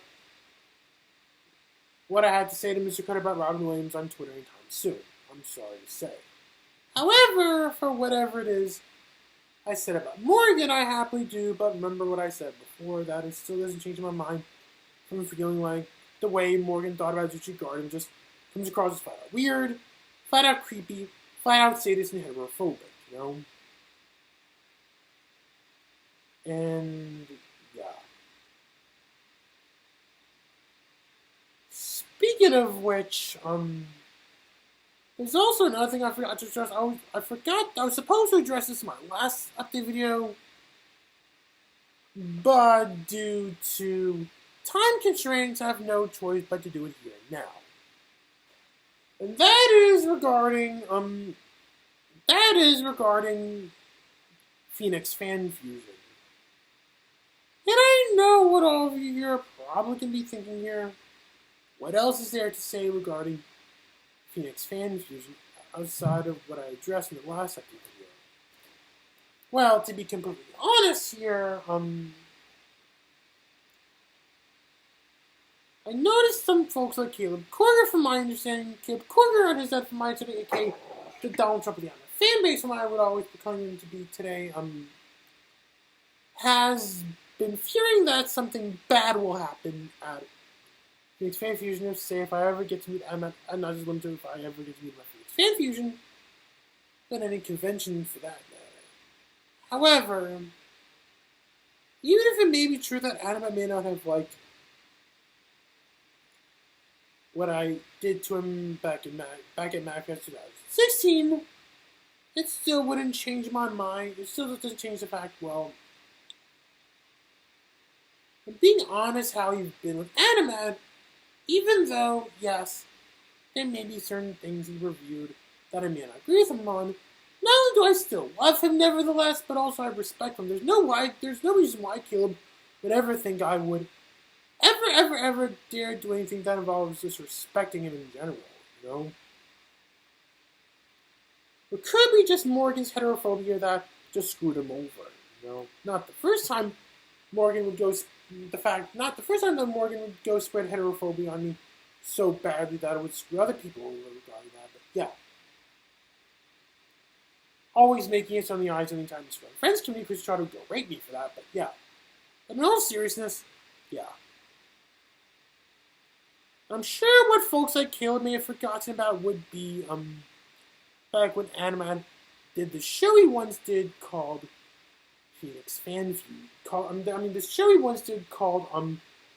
what I had to say to Mr. Cutter about Robin Williams on Twitter anytime soon. I'm sorry to say. However, for whatever it is I said about Morgan, I happily do, but remember what I said before, that it still doesn't change my mind from feeling like the way Morgan thought about AzuchiGuardian just comes across as flat out weird, flat out creepy, flat out sadist and heterophobic, And yeah. Speaking of which, there's also another thing I forgot to address. I was supposed to address this in my last update video, but due to time constraints, I have no choice but to do it here and now. And that is regarding Phoenix Fan Fusion. And I know what all of you here are probably going to be thinking here. What else is there to say regarding Phoenix Fan Fusion outside of what I addressed in the last update video? Well, to be completely honest here, I noticed some folks like Caleb Corger, from my understanding, Caleb Corger on his Dead from my today, aka the Donald Trump of the anime fan base, from what I would always become him to be today, has been fearing that something bad will happen at Phoenix Fan Fusion. Say if I ever get to meet, I'm not just limited if I ever get to meet my Phoenix Fan Fusion, but any convention for that matter. However, even if it may be true that Anima may not have liked what I did to him back at MacFest 2016, it still wouldn't change my mind. It still doesn't change the fact, well, being honest how you've been with Animad, even though, yes, there may be certain things he reviewed that I may not agree with him on, not only do I still love him nevertheless, but also I respect him. There's no reason why Caleb would ever think I would ever dare do anything that involves disrespecting him in general, It could be just Morgan's heterophobia that just screwed him over, Not the first time Morgan would go, not the first time that Morgan would go spread heterophobia on me so badly that it would screw other people over regarding that, but yeah. Always making it on the eyes anytime you spread. Friends community could try to go rate me for that, but yeah. But in all seriousness, yeah. I'm sure what folks like Caleb may have forgotten about would be, back when Animad did the show he once did called Phoenix fan feud. This show he once did called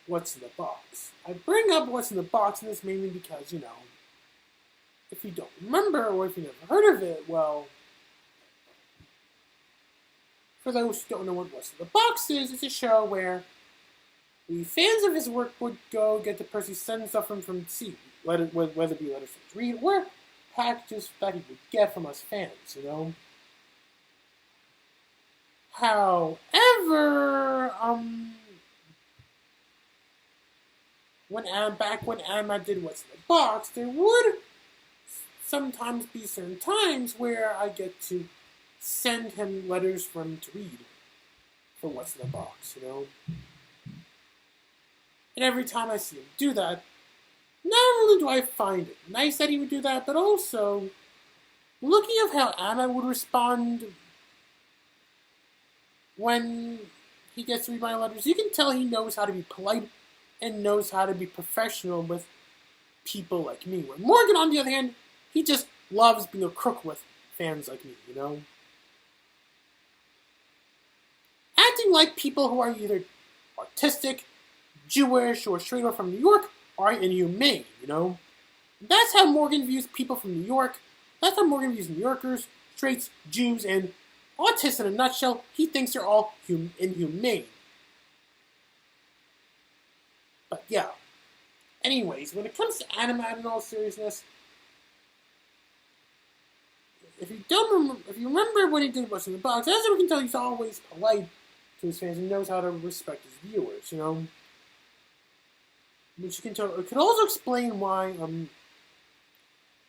What's in the Box. I bring up What's in the Box, and this mainly because, if you don't remember or if you never heard of it, well, for those who don't know what What's in the Box is, it's a show where the fans of his work would go get the person send stuff from sea, whether it be letters from read or packages that he would get from us fans, However, when Anima did What's in the Box, there would sometimes be certain times where I get to send him letters for him to read for What's in the Box, And every time I see him do that, not only do I find it nice that he would do that, but also looking at how Anna would respond when he gets to read my letters, you can tell he knows how to be polite and knows how to be professional with people like me. Where Morgan, on the other hand, he just loves being a crook with fans like me, Acting like people who are either artistic, Jewish, or straight up from New York are inhumane, That's how Morgan views people from New York. That's how Morgan views New Yorkers, straights, Jews, and autists in a nutshell. He thinks they're all inhumane. But yeah. Anyways, when it comes to Anima in all seriousness, if you remember when he did What's in the Box, as we can tell, he's always polite to his fans and knows how to respect his viewers, Which you can tell. It could also explain why.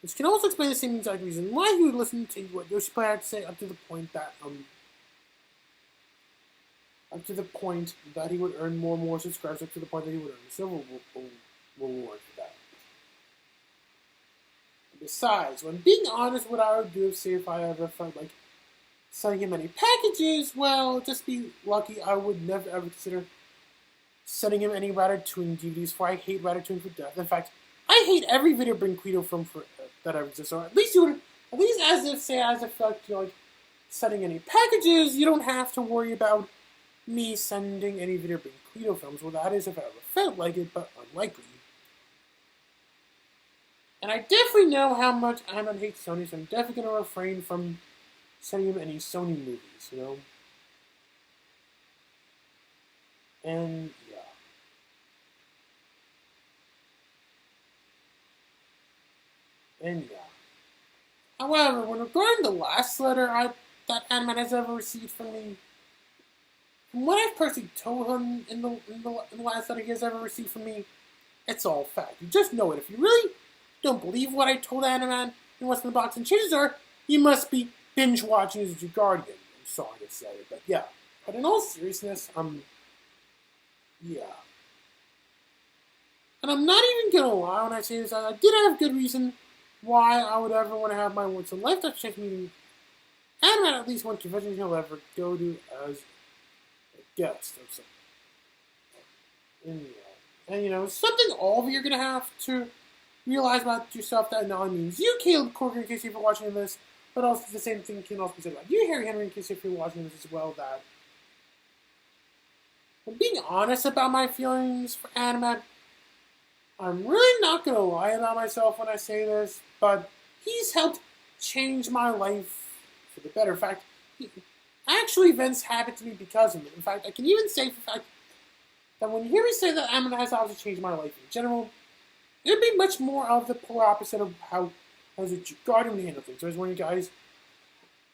Which can also explain the same exact reason why he would listen to what Yoshi had to say up to the point that he would earn more and more subscribers, up to the point that he would earn a silver reward for that. Besides, when being honest, what I would do, say if I ever felt like sending him any packages, well, just be lucky. I would never ever consider sending him any Ratatouille DVDs, for I hate Ratatouille for death. In fact, I hate every video Bring Guido film that ever exists. Or at least as if like sending any packages, you don't have to worry about me sending any video Bring Guido films. Well, that is if I ever felt like it, but unlikely. And I definitely know how much Anima hates Sony, so I'm definitely going to refrain from sending him any Sony movies, And, yeah. However, when regarding the last letter that Anima has ever received from me, from what I've personally told him in the last letter he has ever received from me, it's all fact. You just know it. If you really don't believe what I told Anima in What's in the Box, and chances are you must be binge watching AzuchiGuardian. I'm sorry to say it, but yeah. But in all seriousness, yeah. And I'm not even gonna lie when I say this. I did have good reason why I would ever want to have my once in a lifetime check meeting, and at least one convention he'll ever go to as a guest or something. And something all of you are gonna have to realize about yourself that not only means you, Caleb Corker, in case you're watching this, but also the same thing can also be said about you, Harry Henry, in case if you're watching this as well, that I'm being honest about my feelings for Anima. I'm really not going to lie about myself when I say this, but he's helped change my life for the better. In fact, actually events happened to me because of it. In fact, I can even say for the fact that when you hear me say that Anima has obviously changed my life in general, it would be much more of the polar opposite of how AzuchiGuardian would handle things. Whereas when you guys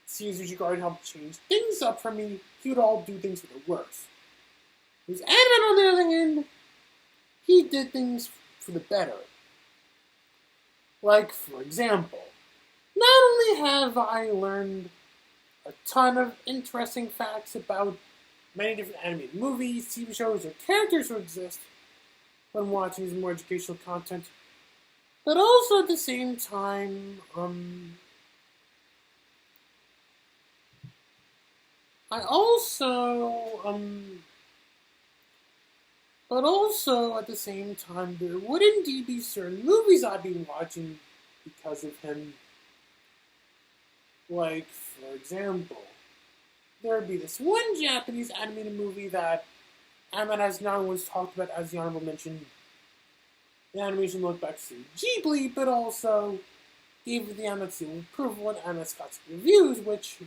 see AzuchiGuardian help change things up for me, he would all do things for the worse. Whereas Anima, on the other hand, he did things for the better. Like, for example, not only have I learned a ton of interesting facts about many different animated movies, TV shows, or characters who exist when watching his more educational content, but also at the same time, but also at the same time, there would indeed be certain movies I'd be watching because of him. Like, for example, there would be this one Japanese animated movie that Anime has not only talked about as the honorable mention. The animation looked back to Ghibli, but also gave the anime seal approval and anime got some reviews, which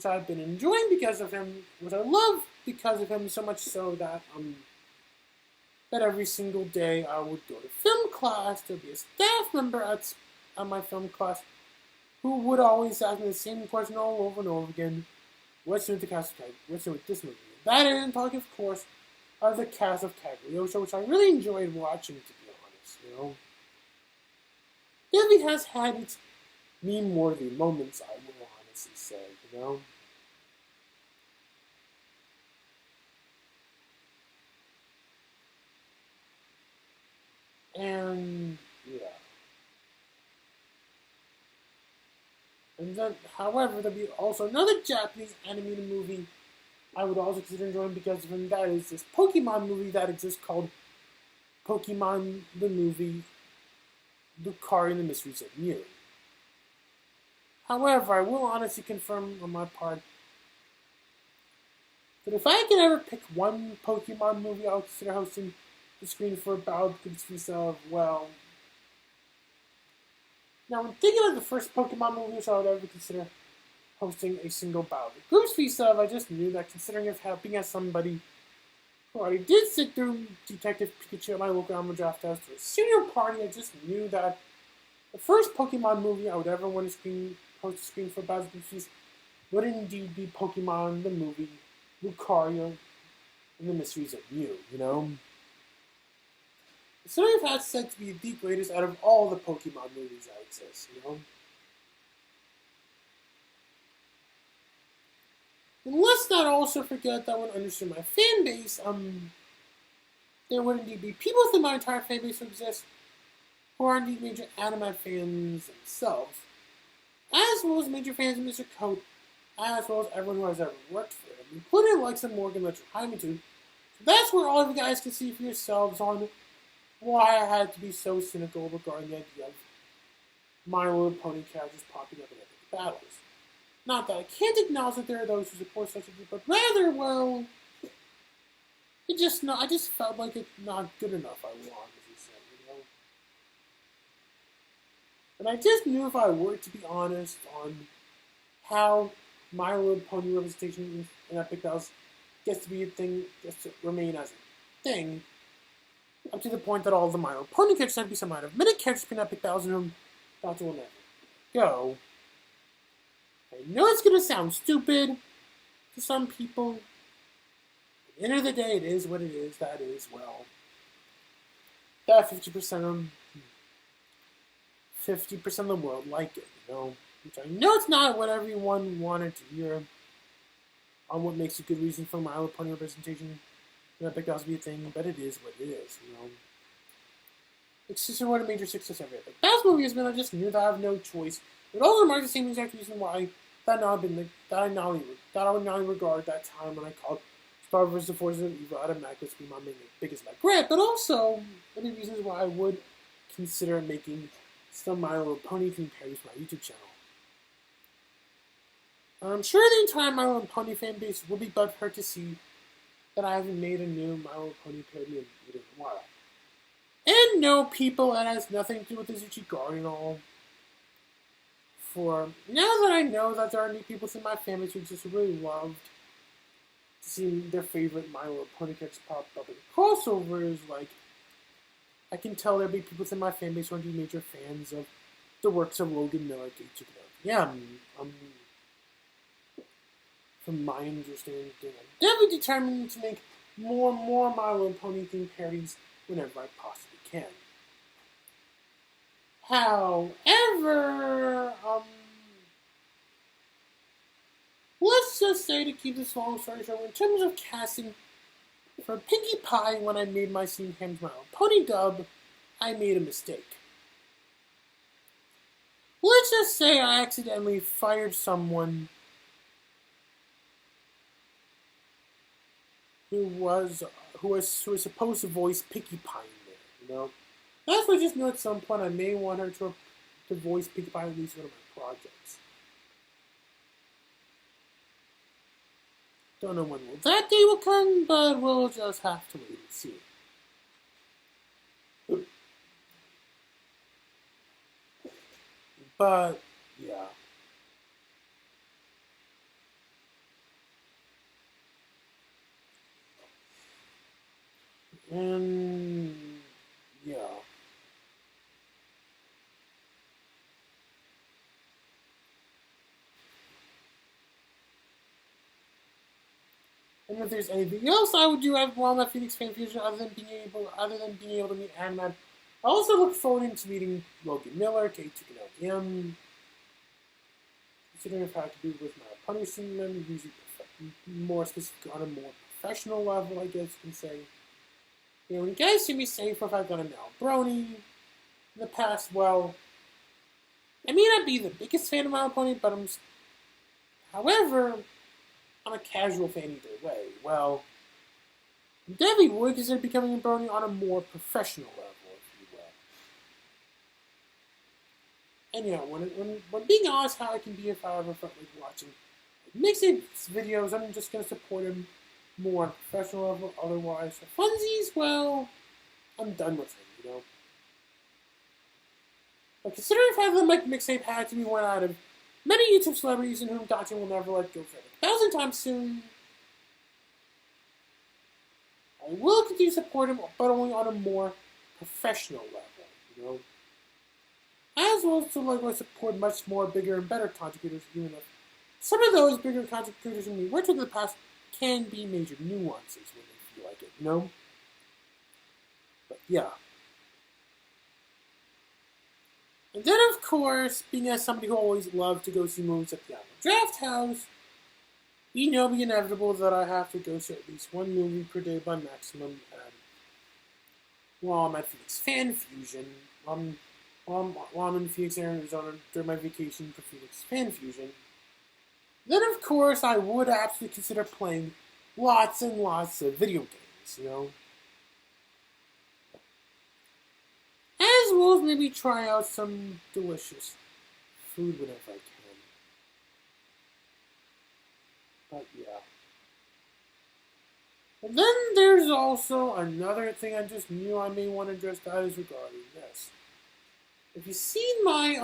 I've been enjoying because of him, which I love because of him so much so that that every single day I would go to film class. There'd be a staff member at my film class who would always ask me the same question all over and over again. What's new with the cast of Kaguya? What's new with this movie? That and talking, of course, of the cast of Kaguya, which I really enjoyed watching, to be honest, you know. Movie has had its meme-worthy moments, I will honestly say, you know. And, yeah. And then, however, there'll be also another Japanese animated movie I would also consider enjoying because of him. That is this Pokemon movie that exists called Pokemon the Movie, Lucario and the Mysteries of Mew. However, I will honestly confirm on my part that if I could ever pick one Pokemon movie I would consider hosting the screen for about the piece of, well... Now, when thinking of the first Pokemon movie which I would ever consider hosting a single battle of the groups piece of, I just knew that considering of helping as somebody who already did sit through Detective Pikachu at my local anime draft house to a senior party, I just knew that the first Pokemon movie I would ever want to host a screen for battle of the groups piece would indeed be Pokemon the Movie, Lucario, and the Mysteries of Mew, you know? It's sort of had said to be the greatest out of all the Pokemon movies that exist, you know? And let's not also forget that when understood my fan base, there would indeed be people within my entire fan base who exist who are indeed major anime fans themselves, as well as major fans of Mr. Coat, as well as everyone who has ever worked for him, including like some Morgan Ledger Hyman too. So that's where all of you guys can see for yourselves on why I had to be so cynical regarding the idea of My Little Pony characters popping up in epic battles. Not that I can't acknowledge that there are those who support such a group, but rather, well, I just felt like it's not good enough, I will honestly say, you know? And I just knew if I were to be honest on how My Little Pony representation in epic battles gets to be a thing, gets to remain as a thing, up to the point that all the My Little Pony characters have to be some kind of minute characters in epic battles in whom that will never go. I know it's going to sound stupid to some people. At the end of the day, it is what it is. That is, well, that 50% of 50% of the world like it, you know. Which I know it's not what everyone wanted to hear on what makes a good reason for My Little Pony representation in epic battles to be a thing, but it is what it is, you know. It's just what a major success of Epic Battles movie has been. I just knew that I have no choice. It also marks the same exact reason why that I not only regard that time when I called Star vs. the Forces of Evil automatically to be my biggest regret, but also many reasons why I would consider making some My Little Pony themed parodies for my YouTube channel. I'm sure the entire My Little Pony fan base will be butthurt to see that I haven't made a new My Little Pony parody in a while. And no, people, that has nothing to do with AzuchiGuardian at all. For now that I know that there are new people in my family who just really loved to see their favorite My Little Pony characters pop up in crossovers, like, I can tell there'll be people in my fan base who are major fans of the works of Logan Miller, yeah, from my understanding, I'm definitely determined to make more and more My Little Pony themed parodies whenever I possibly can. However, let's just say, to keep this long story short, in terms of casting for Pinkie Pie, when I made my scene Ham's My Little Pony dub, I made a mistake. Let's just say I accidentally fired someone who was supposed to voice Pinkie Pie in there, you know? That's why I just knew at some point I may want her to voice Pinkie Pie at least one of my projects. Don't know when that day will come, but we'll just have to wait and see. But, yeah. And, yeah. And if there's anything else I would do while my Phoenix Fan Fusion, other than being able to meet Ant-Man, I also look forward to meeting Logan Miller, AzuchiGuardian, considering if I had to do with my punishing them, usually more specific on a more professional level, I guess you can say. You know, when you guys see me say for if I've got a Mel Brony in the past, well, I may not be the biggest fan of My Opponent, but however, I'm a casual fan either way. Well, definitely would consider becoming a Brony on a more professional level, if you will. And you know, when being honest, how I can be if I ever felt like watching mixtape videos, I'm just going to support him more on a professional level. Otherwise, for funsies, well, I'm done with him, you know. But considering if I the mixtape had to be one out of many YouTube celebrities in whom Dante will never let go for 1,000 times soon, I will continue to support him, but only on a more professional level, you know. As well as to likewise support much more bigger and better content creators, even if some of those bigger content creators in we worked with in the past can be major nuances when they feel like it, you know? But yeah. And then, of course, being as somebody who always loved to go see movies at the Draft House, you know the inevitable that I have to go see at least one movie per day by maximum. While I'm at Phoenix Fan Fusion, while I'm in Phoenix, Arizona during my vacation for Phoenix Fan Fusion, then of course I would absolutely consider playing lots and lots of video games, you know. As well as maybe try out some delicious food whenever I can. But yeah. And then there's also another thing I just knew I may want to address, that is regarding this. If you've seen my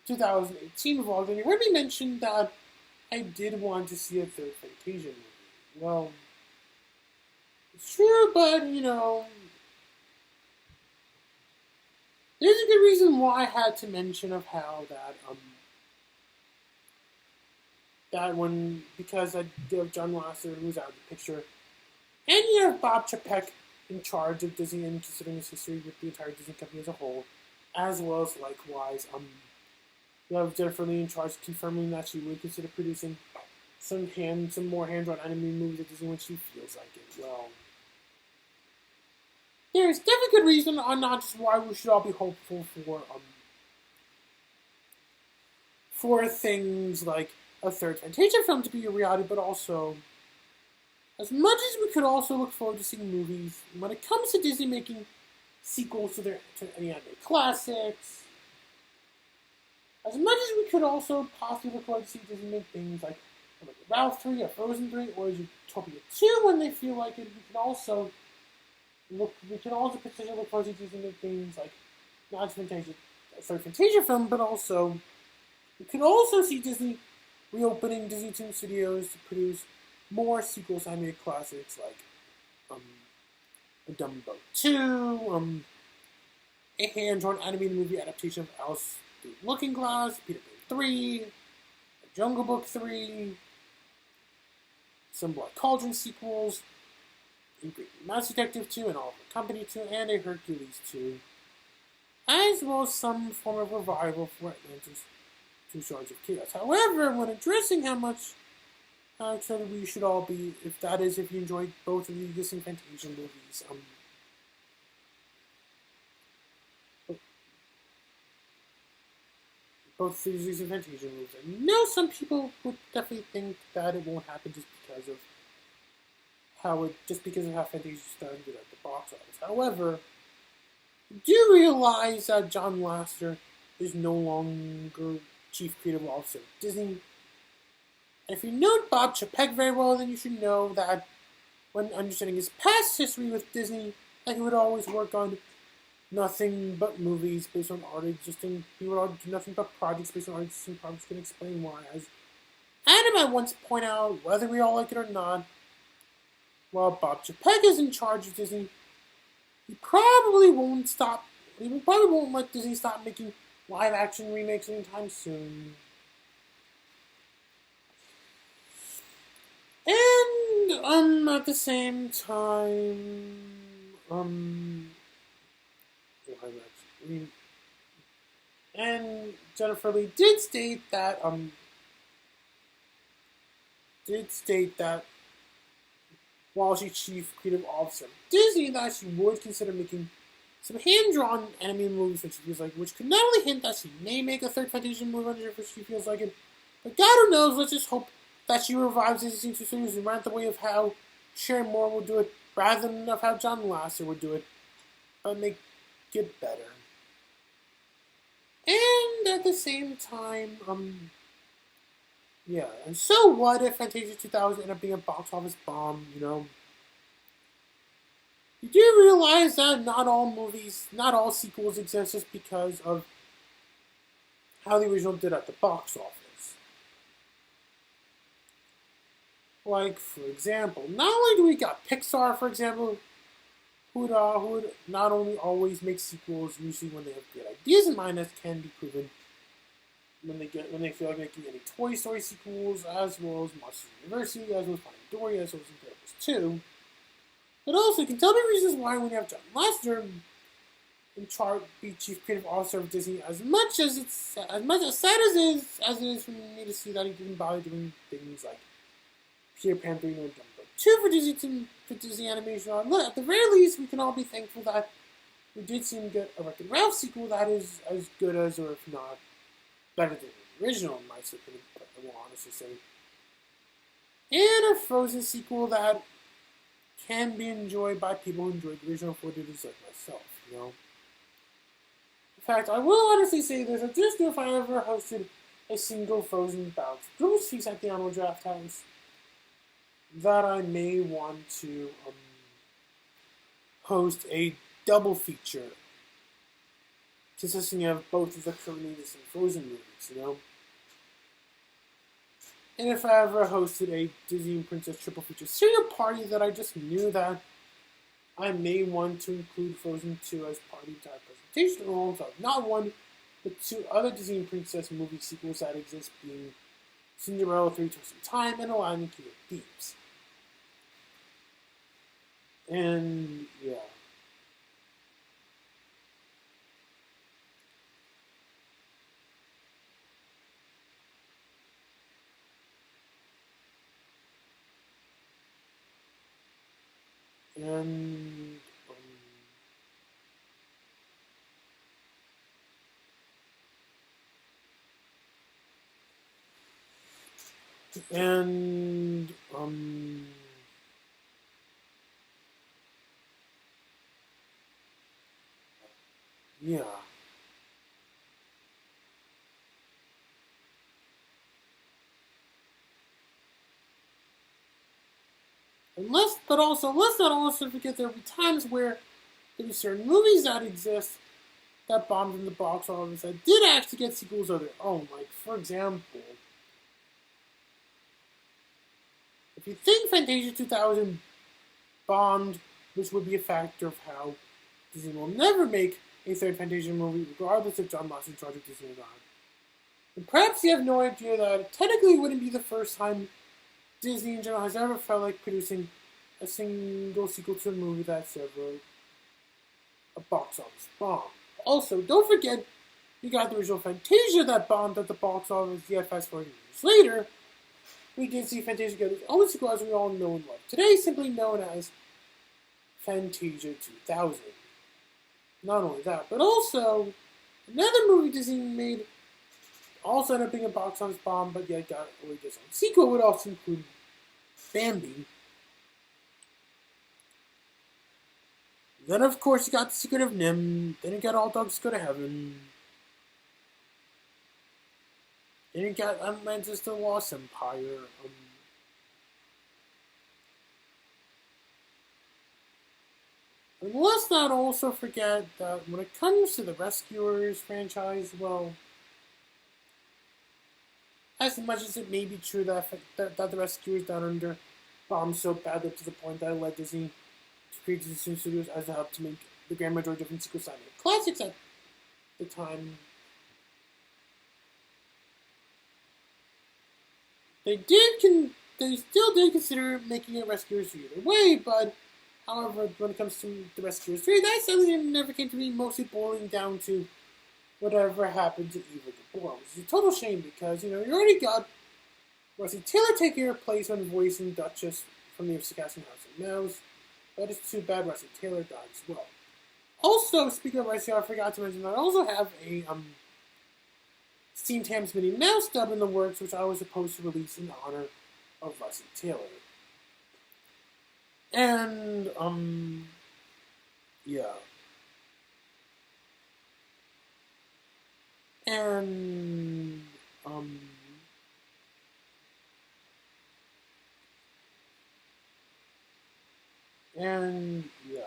2018 vlog, then you heard me mention that I did want to see a third Fantasia movie. Well, it's true, but you know, there's a good reason why I had to mention of how because I have John Lasseter who's out of the picture, and you have Bob Chapek in charge of Disney and considering his history with the entire Disney company as a whole, as well as likewise you have Jennifer Lee in charge, confirming that she would consider producing some more hands-on anime movies at Disney when she feels like it. Well, there's definitely good reason on not just why we should all be hopeful for things like a third Fantasia film to be a reality, but also as much as we could also look forward to seeing movies when it comes to Disney making sequels to any anime classics. As much as we could also possibly look forward to see Disney make things like Ralph 3 or Frozen 3 or Zootopia 2 when they feel like it, we can also potentially look forward to Disney make things like not just a third Fantasia film, but also we could also see Disney reopening Disney Toon Studios to produce more sequels to animated classics like Dumbo 2, a hand-drawn animated movie adaptation of Alice the Looking Glass, Peter Pan 3, Jungle Book 3, some Black Cauldron sequels, Ingrid Mouse Detective 2, and Oliver Company 2, and a Hercules 2, as well as some form of revival for Atlantis 2 Shards of Chaos. However, when addressing how much excited we should all be, if you enjoyed both of the existing Fantasia movies, both series of Fantasia movies. I know some people would definitely think that it won't happen just because of how Fantasia started at the box office. However, do realize that John Lasseter is no longer Chief Creative Officer of Disney, And if you know Bob Chapek very well, then you should know that when understanding his past history with Disney, that he would always work on nothing but movies based on already existing. He would do nothing but projects based on already existing projects. Can explain why. As Adam might once point out, whether we all like it or not, while Bob Chapek is in charge of Disney, he probably won't stop. He probably won't let Disney stop making live action remakes anytime soon. And at the same time, and Jennifer Lee did state that while she's chief creative officer of Disney, that she would consider making some hand-drawn animated movies when she feels like, which could not only hint that she may make a third Fantasia movie if she feels like it, but God who knows, let's just hope that she revives Disney Studios and run the way of how Sharon Moore will do it, rather than of how John Lasseter would do it, but make it better. And at the same time, yeah, and so what if Fantasia 2000 ended up being a box office bomb, you know? You do realize that not all sequels exist just because of how the original did at the box office. Like, for example, not only do we got Pixar, for example, who would not only always make sequels, usually when they have good ideas in mind, as can be proven when they feel like making any Toy Story sequels, as well as Monsters University, as well as Finding Dory, as well as Incredibles 2. But also, you can tell me reasons why when you have John Lasseter in charge, be chief creative officer of Disney, as much as sad as it is for me to see that he didn't bother doing things like Peter Pan 3 or Dumbo 2 for Disney Animation. At the very least, we can all be thankful that we did see him get a Wreck-It Ralph sequel that is as good as, or if not, better than the original, in my opinion, I will honestly say. And a Frozen sequel that can be enjoyed by people who enjoyed the original for it is like myself, you know. In fact, I will honestly say this, I just knew if I ever hosted a single Frozen bout Bruce Feast at the Animal Draft House, that I may want to host a double feature consisting of both of the Cornelius and Frozen movies, you know? And if I ever hosted a Disney and Princess triple feature cereal party, that I just knew that I may want to include Frozen 2 as part of the entire presentation, alongside not one, but two other Disney and Princess movie sequels that exist, being Cinderella 3 Twists in Time and Aladdin King of Thieves. And, yeah. Yeah. Let's not also forget there will be times where there be certain movies that exist that bombed in the box office that did actually get sequels of their own. Like, for example, if you think Fantasia 2000 bombed, which would be a factor of how Disney will never make a third Fantasia movie, regardless of John Lasseter's charge of Disney or not. And perhaps you have no idea that technically it wouldn't be the first time Disney in general has ever felt like producing a single sequel to a movie that's ever a box office bomb. Also, don't forget, you got the original Fantasia that bombed at the box office, yet fast forward years later, we did see Fantasia get its own sequel as we all know and love. Today, simply known as Fantasia 2000. Not only that, but also, another movie Disney made also ended up being a box office bomb, but yet got a its own sequel would also include Bambi. Then, of course, you got The Secret of Nim. Then you got All Dogs Go to Heaven. And you got Atlantis the Lost Empire. And let's not also forget that when it comes to the Rescuers franchise, well, as much as it may be true that the Rescuers Down Under bombed so badly to the point that it led Disney to create Disney Studios as a hub to make the grand majority of sequels classics at the time, they still did consider making a Rescuers 3 either way, but however, when it comes to the Rescuers 3, that sadly never came to be, mostly boiling down to whatever happened to Eva DeBoer, which is a total shame because, you already got Rusty Taylor taking her place on voicing Duchess from the Sarcastic House of Mouse, but it's too bad Rusty Taylor died as well. Also, speaking of Rusty, I forgot to mention that I also have a Steam Tam's Minnie Mouse dub in the works, which I was supposed to release in honor of Rusty Taylor. And, yeah. And, yeah.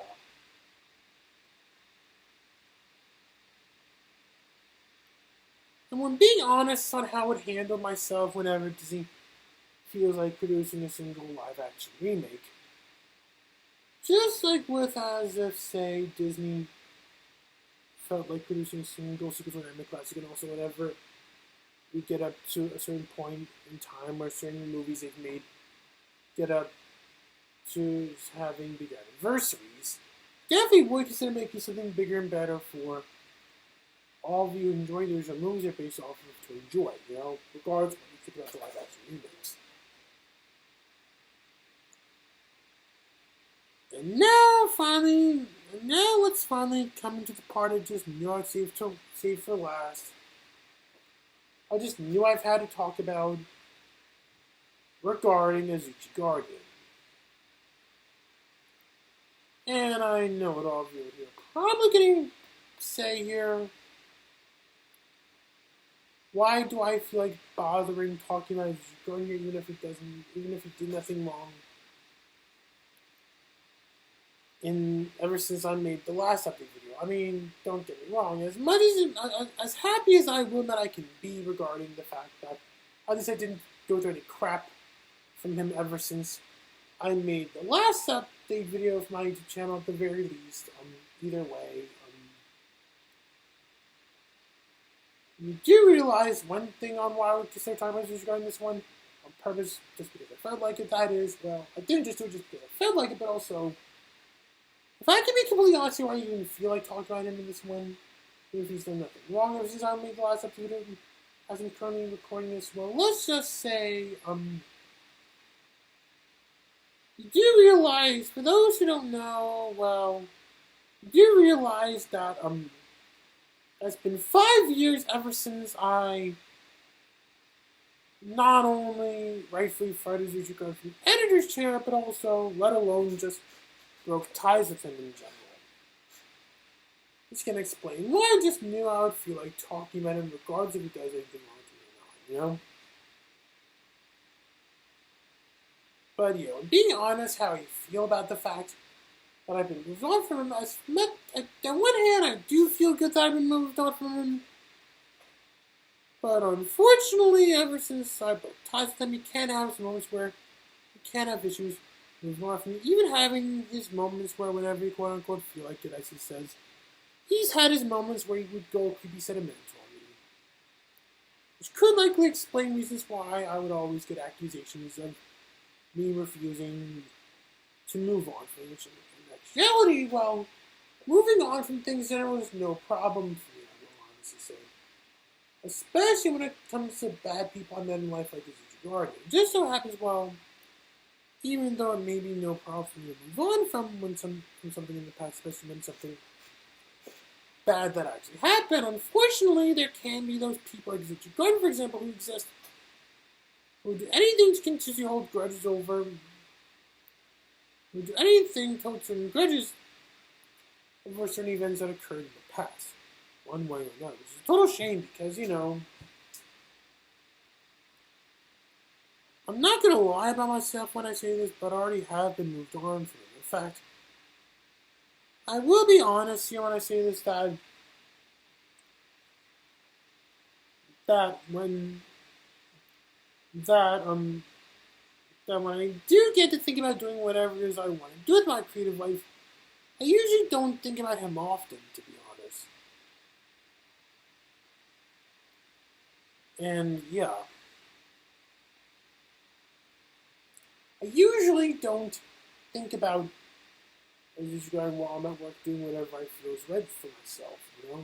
And when being honest on how I would handle myself whenever Disney feels like producing a single live-action remake, just like with as if, say, Disney felt like producing a single sequel to an anime classic, and also whenever we get up to a certain point in time where certain movies they've made get up to having big anniversaries, definitely would consider making something bigger and better for all of you who enjoy those movies are based off of to enjoy, regardless of what you think about the live action remakes. And now let's finally come into the part I just knew I'd save for last. I just knew I've had to talk about regarding AzuchiGuardian. And I know what all of you are probably going to say here. Why do I feel like bothering talking about AzuchiGuardian even if it did nothing wrong? Ever since I made the last update video. I mean, don't get me wrong. As happy as I will that I can be regarding the fact that at least I didn't go through any crap from him ever since I made the last update video of my YouTube channel at the very least. Either way, you do realize one thing on why I would consider talking about regarding this one on purpose, just because I felt like it. That is, well, I didn't just do it just because I felt like it, but also, if I can be completely honest here, I even feel like talking about him in this one, even if he's done nothing wrong ever since I made the last episode as I'm currently recording this. Well, let's just say, you do realize, for those who don't know, well, you do realize that, it's been 5 years ever since I not only rightfully fired AzuchiGuardian from the editor's chair, but also, let alone just broke ties with him in general. Just gonna explain why I just knew I would feel like talking about him regardless if he does anything wrong to me or not, But, being honest how I feel about the fact that I've been moved on from him, on one hand, I do feel good that I've been moved on from him. But unfortunately, ever since I broke ties with him, he can have some moments where he can have issues moving on from me. Even having his moments where whenever he quote-unquote feel like it, as he says, he's had his moments where he would go creepy sentimental on me. Which could likely explain reasons why I would always get accusations of me refusing to move on from it. In actuality, well, moving on from things there was no problem for me, I will honestly say. Especially when it comes to bad people I met in life like AzuchiGuardian. It just so happens, well, even though it may be no problem for me to move on from something in the past, especially when something bad that actually happened, unfortunately, there can be those people like AzuchiGuardian, for example, who exist, who would do anything to continue to hold grudges over, who would do anything to hold certain grudges over certain events that occurred in the past, one way or another. Which is a total shame because, I'm not going to lie about myself when I say this, but I already have been moved on from it. In fact, I will be honest here when I say this, that when that that when I do get to think about doing whatever it is I want to do with my creative life, I usually don't think about him often, to be honest. And yeah, I usually don't think about just going while I'm at work doing whatever I feel is right for myself, you know?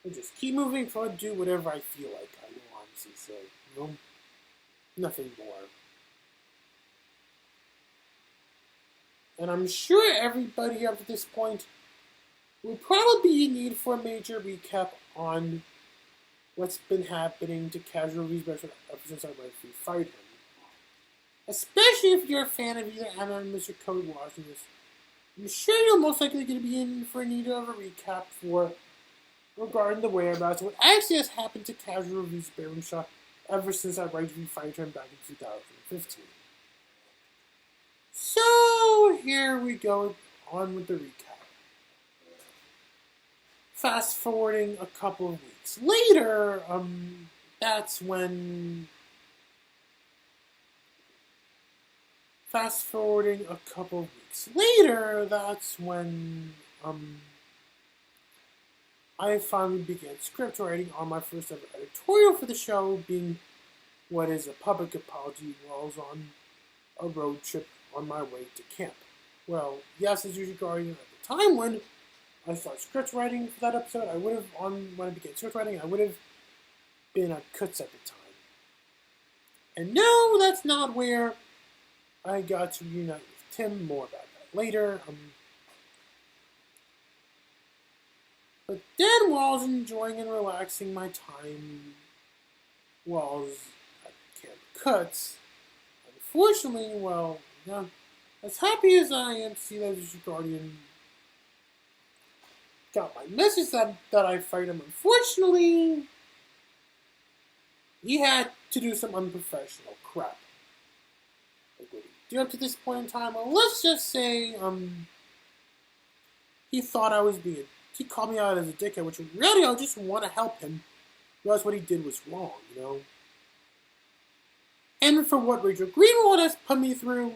I just keep moving forward, do whatever I feel like I will honestly say, you know? Nothing more. And I'm sure everybody up to this point would probably be in need for a major recap on what's been happening to casual reviews ever since I rightfully fired him. Especially if you're a fan of either Anna or Mr. Code watching this. I'm sure you're most likely going to be in for a need of a recap for regarding the whereabouts of what actually has happened to casual reviews bearRimshot ever since I rightfully fired him back in 2015. So here we go on with the recap. Fast forwarding a couple of weeks later, that's when. Fast forwarding a couple of weeks later, that's when I finally began script writing on my first ever editorial for the show, being what is a public apology while I was on a road trip on my way to camp. Well, yes, as AzuchiGuardian, at the time when I started script writing for that episode, when I began script writing, I would have been at Kutz at the time. And no, that's not where I got to reunite with Tim. More about that later. But then while I was enjoying and relaxing my time while I was at Camp Kutz, unfortunately, well, you know, as happy as I am to see that AzuchiGuardian got my message that I fired him, unfortunately, he had to do some unprofessional crap. Like what he did up to this point in time, well, let's just say, he thought I was he called me out as a dickhead, which really I just want to help him, realize what he did was wrong, you know? And for what Rachel Greenwald has put me through,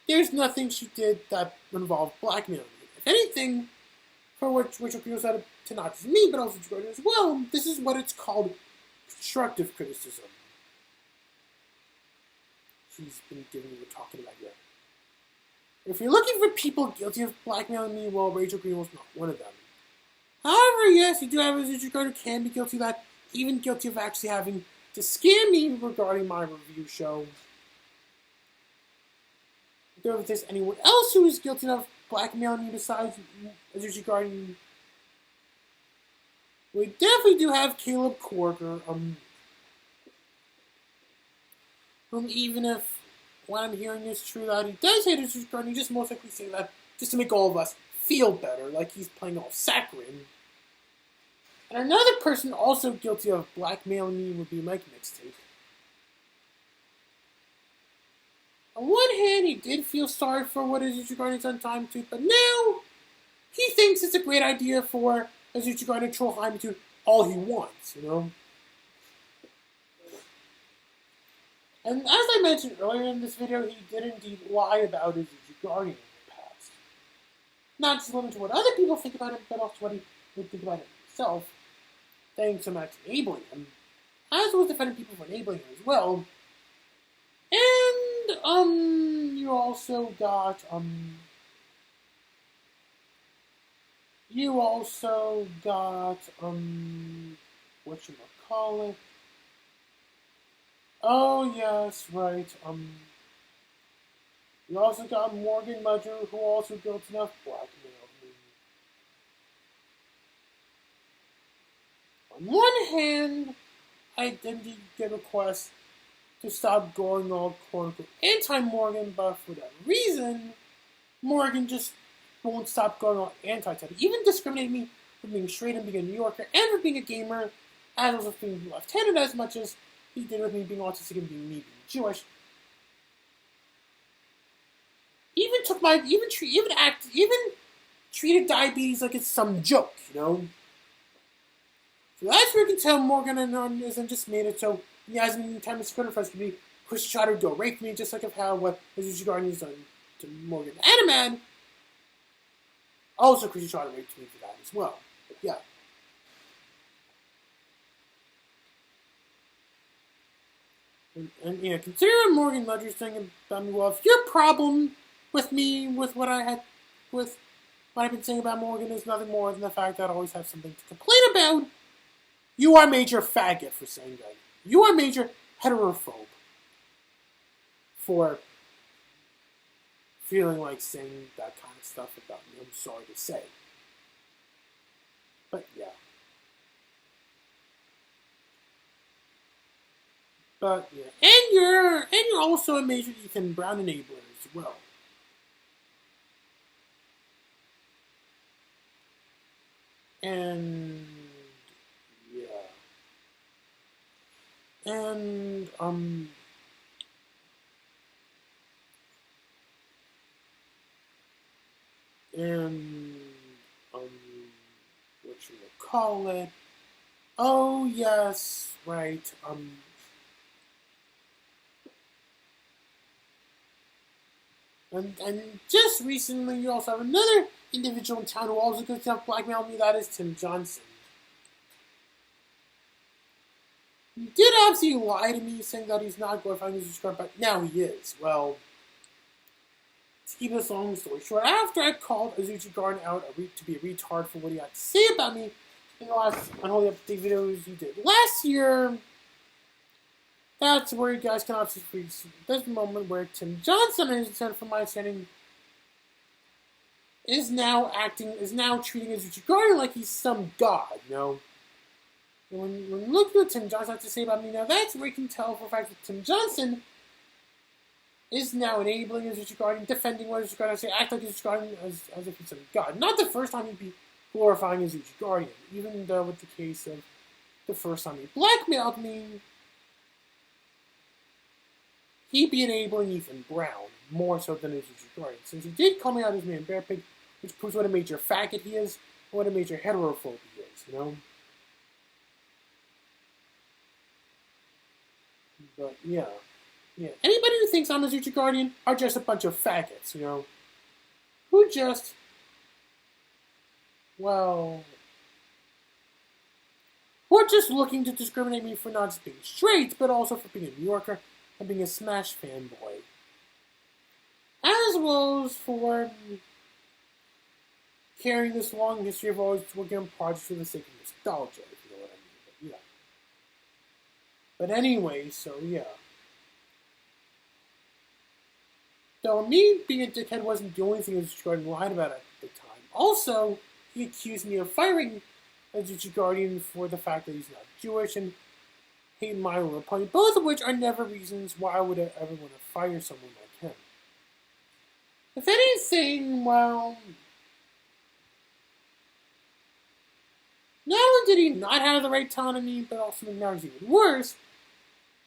there's nothing she did that involved blackmailing me. If anything, for what Rachel Greenwald said to not just me, but also to Jordan as well, this is what it's called constructive criticism. She's been giving me what we're talking about here. If you're looking for people guilty of blackmailing me, well, Rachel Greenwald's not one of them. However, yes, you do have a AzuchiGuardian who can be guilty of that, even guilty of actually having to scam me regarding my review show. If there's anyone else who is guilty of blackmailing me besides AzuchiGuardian, we definitely do have Caleb Corker, whom even if what I'm hearing is true that he does hate AzuchiGuardian, he just most likely say that just to make all of us feel better, like he's playing all saccharine. And another person also guilty of blackmailing me would be Mike Mixtape. On one hand, he did feel sorry for what AzuchiGuardian's done time to, but now he thinks it's a great idea for AzuchiGuardian to troll Jaime to all he wants, you know? And as I mentioned earlier in this video, he did indeed lie about AzuchiGuardian in the past. Not just limited to what other people think about him, but also what he would think about it himself, thanks so much to enabling him, as well as defending people for enabling him as well. And, you also got, whatchamacallit? Oh, yes, right, you also got Morgan Ledger, who also guilty of blackmail me. On one hand, I did get requests to stop going all quote-unquote anti-Morgan, but for that reason, Morgan just won't stop going all anti-type. Even discriminate me for being straight and being a New Yorker, and for being a gamer, as well as being left-handed as much as he did with me being autistic and being me being Jewish. Even took my even treated diabetes like it's some joke, you know. So that's where you can tell Morgan isn't just made it so he hasn't even time to script for us to be Chris tried to go rape me, just like of how what AzuchiGuardian has done to Morgan the Animad. Also, Chris tried to rape me for that as well. But yeah. And yeah, considering Morgan Ledger's thing about me, well, if your problem with me, with what I've been saying about Morgan is nothing more than the fact that I always have something to complain about, you are major faggot for saying that. You are major heterophobe for feeling like saying that kind of stuff about me. I'm sorry to say. But yeah. But yeah. And you're also a major Ethan Brown enabler as well. And yeah. And what should we call it? Oh yes, right. And just recently, you also have another individual in town who also could blackmail me. That is Tim Johnson. He did obviously lie to me, saying that he's not glorifying his subscriber, but now he is. Well, to keep this long story short, after I called AzuchiGuardian out to be a retard for what he had to say about me in the last Unholy Update videos he did last year, that's where you guys can obviously see this moment where Tim Johnson, from my understanding, is now treating AzuchiGuardian like he's some god, you know? And when you look at what Tim Johnson has to say about me now, that's where you can tell for a fact that Tim Johnson is now enabling AzuchiGuardian, defending what AzuchiGuardian has to say, act like AzuchiGuardian as if he's some god. Not the first time he'd be glorifying AzuchiGuardian, even though with the case of the first time he blackmailed me, he'd be enabling Ethan Brown more so than AzuchiGuardian, since he did call me out as man bear pig, which proves what a major faggot he is, and what a major heterophobe he is, you know? But yeah. Anybody who thinks I'm AzuchiGuardian are just a bunch of faggots, you know? Who just, well, who are just looking to discriminate me for not just being straight, but also for being a New Yorker and being a Smash fanboy. As well as for carrying this long history of always working on projects for the sake of nostalgia, if you know what I mean. But yeah. But anyway, so yeah. Though me being a dickhead wasn't the only thing AzuchiGuardian lied about at the time. Also, he accused me of firing AzuchiGuardian for the fact that he's not Jewish and hate My Little Pony, both of which are never reasons why I would ever want to fire someone like him. If anything, well, not only did he not have the right tone on me, but also now he's even worse,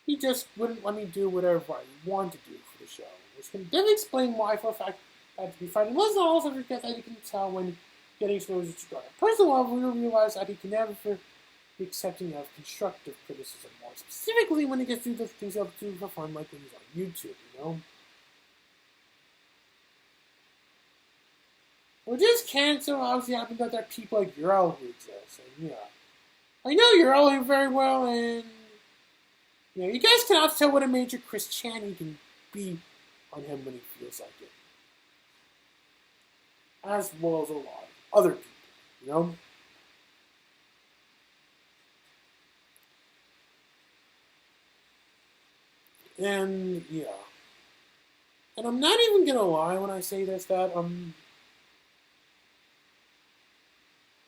he just wouldn't let me do whatever I wanted to do for the show. Which can definitely explain why, for a fact, I had to be fighting. Let's not also forget that you can tell when getting exposed to AzuchiGuardian. Personally, we'll realize that he can never be accepting of constructive criticism, more specifically when he gets to do the things he'll do for fun, like when he's on YouTube, you know? Well, just can't so obviously happen that there are people like Urel who exist, and yeah. I know Urel very well, and you know, you guys can also tell what a major Chris Chan he can be on him when he feels like it. As well as a lot of other people, you know? And yeah. And I'm not even gonna lie when I say this, that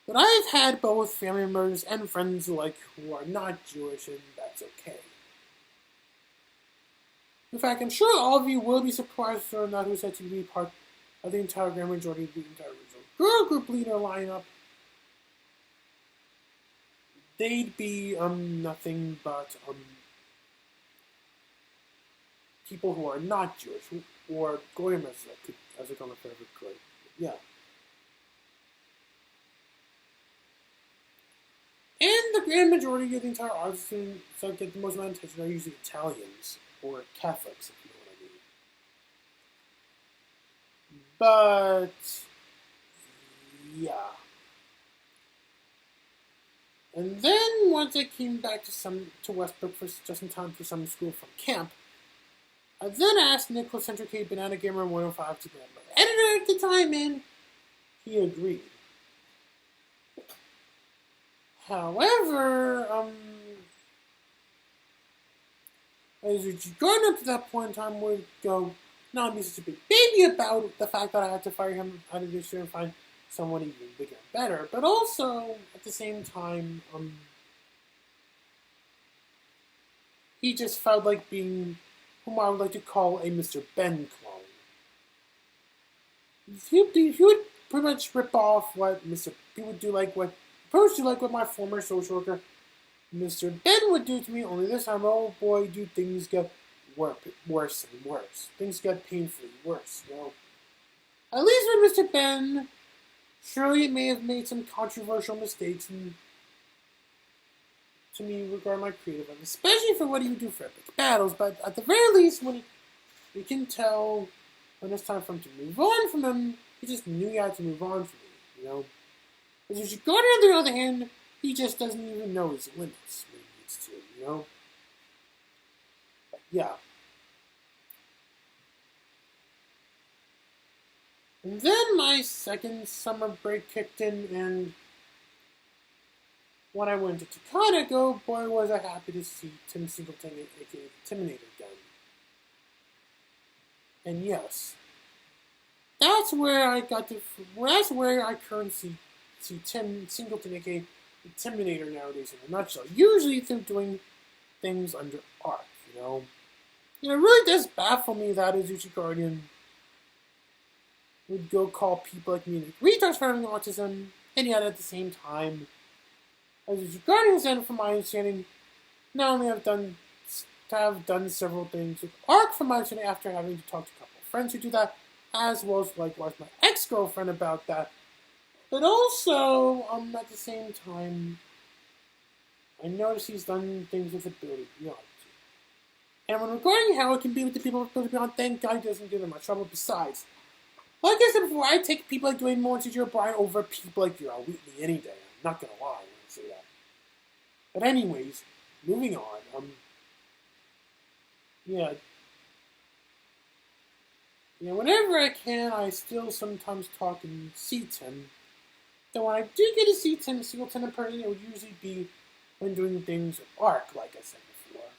but I've had both family members and friends alike who are not Jewish, and that's okay. In fact, I'm sure all of you will be surprised or not who's said to be part of the entire grand majority of the entire original girl group leader lineup. they'd be nothing but people who are not Jewish, or goyim as a common favorite could. Yeah. And the grand majority of the entire audience that get the most amount of attention are usually Italians or Catholics, if you know what I mean. But yeah. And then once I came back to Westbrook for just in time for summer school from camp, I then asked Nicholas Centric Banana Gamer 105 to be my editor at the time, and he agreed. However, AzuchiGuardian up to that point in time would go not be such a big baby about the fact that I had to fire him out of this year and find someone even bigger and better, but also at the same time, he just felt like being whom I would like to call a Mr. Ben clone. He would pretty much rip off what he would do, like what my former social worker Mr. Ben would do to me, only this time, oh boy, do things get worse and worse. Things get painfully worse, you know. At least with Mr. Ben, surely it may have made some controversial mistakes to me regarding my creative life, especially for what he would do for epic battles, but at the very least, when you can tell when it's time for him to move on from him, he just knew he had to move on from me, you know. AzuchiGuardian, on the other hand, he just doesn't even know his limits when he needs to, you know? But yeah. And then my second summer break kicked in, and when I went to Takana, oh boy, was I happy to see Tim Singleton, aka Timinator, again. And yes, that's where I currently see Tim Singleton, aka Intimidator nowadays in a nutshell. Usually they're doing things under ARC, you know. You know, it really does baffle me that AzuchiGuardian would go call people like me retards for having autism, and yet at the same time, AzuchiGuardian's end, from my understanding, not only have done several things with ARC, from my understanding, after having to talk to a couple of friends who do that, as well as likewise my ex-girlfriend about that. But also, at the same time, I notice he's done things with Ability Beyond. And when regarding how it can be with the people with Ability Beyond, thank God he doesn't give them much trouble. Besides, like I said before, I take people like Dwayne Moore and C.J. O'Brien over people like Gerald Wheatley any day. I'm not gonna lie when I say that. But anyways, moving on. Yeah. You know, whenever I can, I still sometimes talk and see Tim. Though when I do get to see Tim Singleton in person, it would usually be when doing things with ARC, like I said before.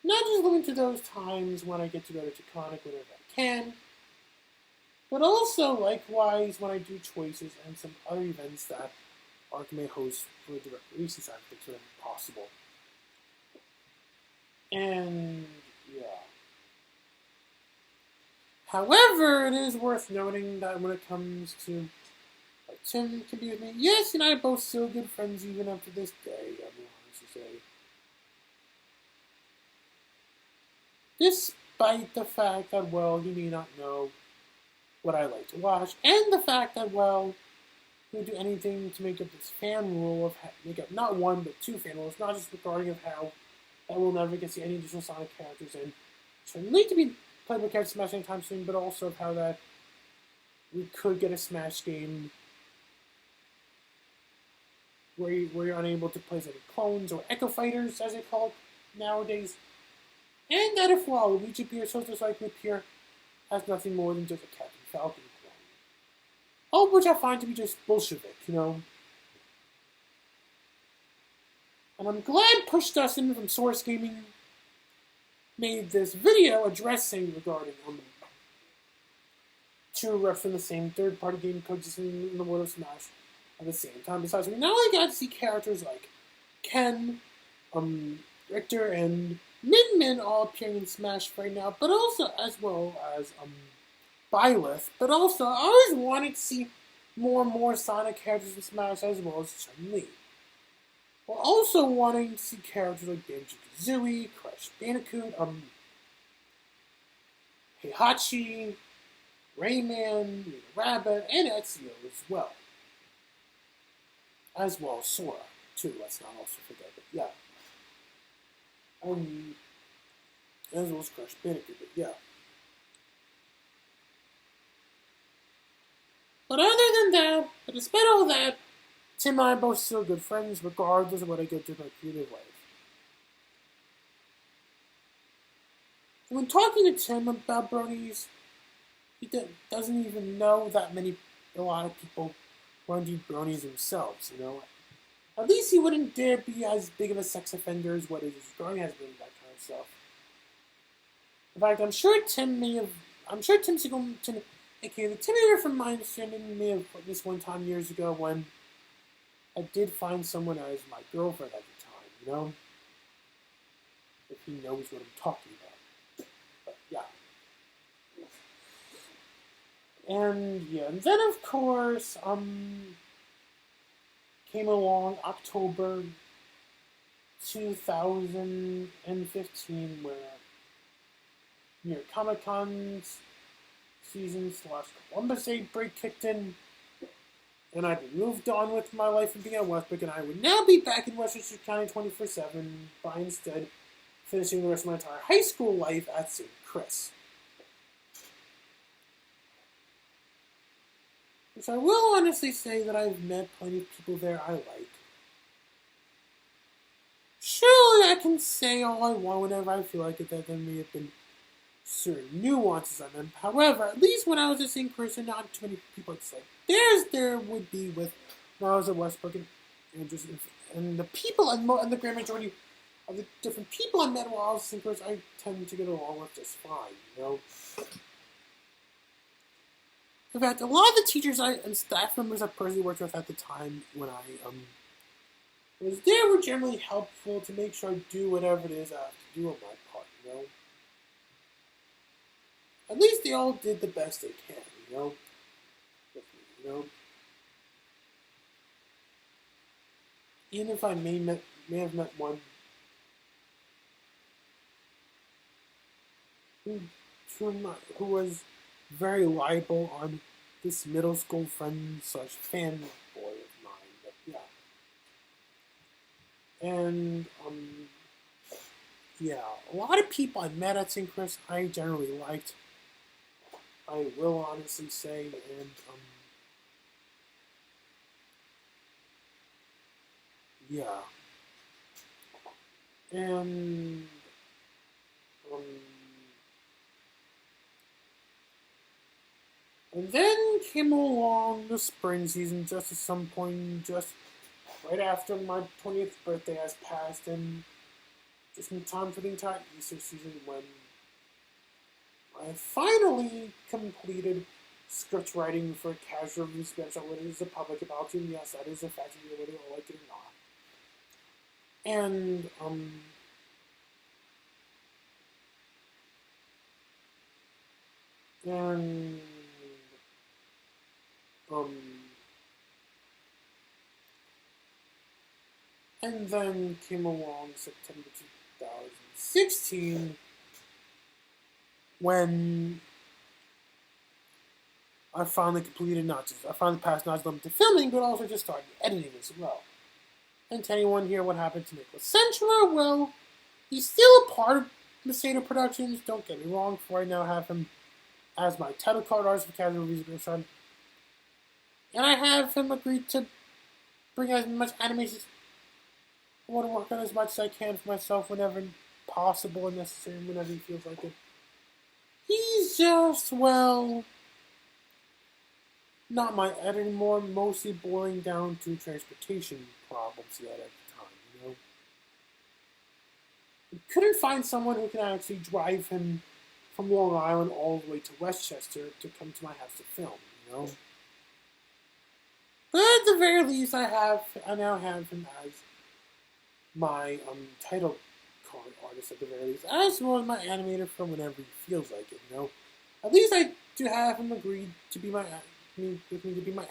Not just limited to those times when I get to go to Taconic whenever I can, but also likewise when I do choices and some other events that ARC may host for the direct release side of things whenever possible. And yeah. However, it is worth noting that when it comes to Tim can be with me, yes, and I are both still good friends even up to this day, I will honestly say. Despite the fact that, well, he may not know what I like to watch, and the fact that, well, he'll do anything to make up this fan rule of make up not one but two fan rules, not just regarding of how that we'll never get to see any additional Sonic characters and certainly to be played with characters Smash anytime soon, but also of how that we could get a Smash game where you're unable to place any clones or Echo Fighters, as they call it nowadays. And that if, well, Luigi appears, so just likely appear as nothing more than just a Captain Falcon clone. All of which I find to be just Bolshevik, you know. And I'm glad Push Dustin from Source Gaming made this video addressing regarding two reps from the same third-party game coexisting in the world of Smash at the same time. Besides, we not only got to see characters like Ken, Richter, and Min all appearing in Smash right now, but also as well as Byleth. But also, I always wanted to see more and more Sonic characters in Smash, as well as Chun-Li. While also wanting to see characters like Banjo-Kazooie, Crash Bandicoot, Heihachi, Rayman, Peter Rabbit, and Ezio as well. As well as Sora, too, let's not also forget. But yeah. As well as Crash Bandicoot, but yeah. But other than that, but despite all that, Tim and I are both still good friends, regardless of what I get to in my creative life. When talking to Tim about bronies, he doesn't even know that a lot of people want to do bronies themselves, you know? At least he wouldn't dare be as big of a sex offender as what his brony has been, that kind of stuff. In fact, I'm sure Tim, aka the Tim here from my understanding, may have put this one time years ago when I did find someone as my girlfriend at the time, you know? If he knows what I'm talking about. But yeah. And then of course, came along October 2015 where New York Comic Con's season / Columbus Day break kicked in, and I'd been moved on with my life and being at Westbrook, and I would now be back in Westchester County 24/7 by instead finishing the rest of my entire high school life at St. Chris. Which I will honestly say that I've met plenty of people there I like. Surely I can say all I want whenever I feel like it, that there may have been certain nuances on them. However, at least when I was at St. Chris, not too many people would say there would be with when I was at Westbrook and the people and the grand majority of the different people I met while I was at St. Chris, I tend to get along with just fine, you know. In fact, a lot of the teachers and staff members I personally worked with at the time when I was there were generally helpful to make sure I do whatever it is I have to do on my part, you know. At least they all did the best they can, you know. You know. Even if I may have met one who was very liable on this middle school friend / fanboy of mine, but yeah. And yeah, a lot of people I met at St. Chris I generally liked. I will honestly say, and yeah, and and then came along the spring season, just at some point, just right after my 20th birthday has passed, and just in time for the entire Easter season when I finally completed script writing for Casual Review Special, whether it's a public about you, and yes, that is a fact, whether you like it or not. And, and then came along September 2016 when I finally passed not just to filming, but also just started editing as well. And to anyone here what happened to Nicholas Centura, well, he's still a part of Mercedes Productions, don't get me wrong, for I now have him as my title card artist for Casual Reviews bearRimshot. And I have him agreed to bring as much animation I want to work on as much as I can for myself whenever possible and necessary, whenever he feels like it. He's just, well, not my editor anymore, mostly boiling down to transportation problems he had at the time, you know. We couldn't find someone who can actually drive him from Long Island all the way to Westchester to come to my house to film, you know. But at the very least, I now have him as my title card artist at the very least, as well as my animator for whenever he feels like it, you know. At least I do have him agreed to be my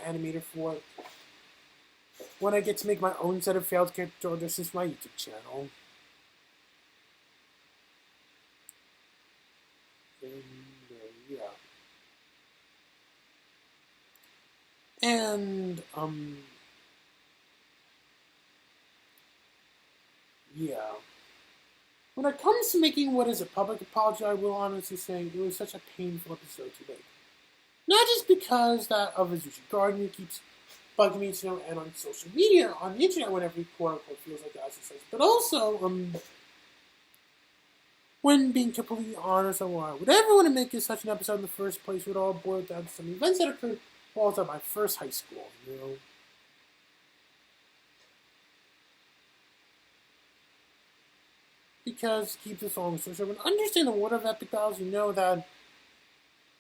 animator for when I get to make my own set of failed character auditions for my YouTube channel. And, yeah. And, yeah. When it comes to making what is a public apology, I will honestly say it was such a painful episode to make. Not just because that of AzuchiGuardian keeps bugging me to no end on social media, on the internet, whenever he quote-unquote feels like that, but also, when being completely honest on why I would ever want to make such an episode in the first place would all boil down to some events that occurred while I was at my first high school, you know? Because, keep this long story short, when understand the world of epic battles, you know that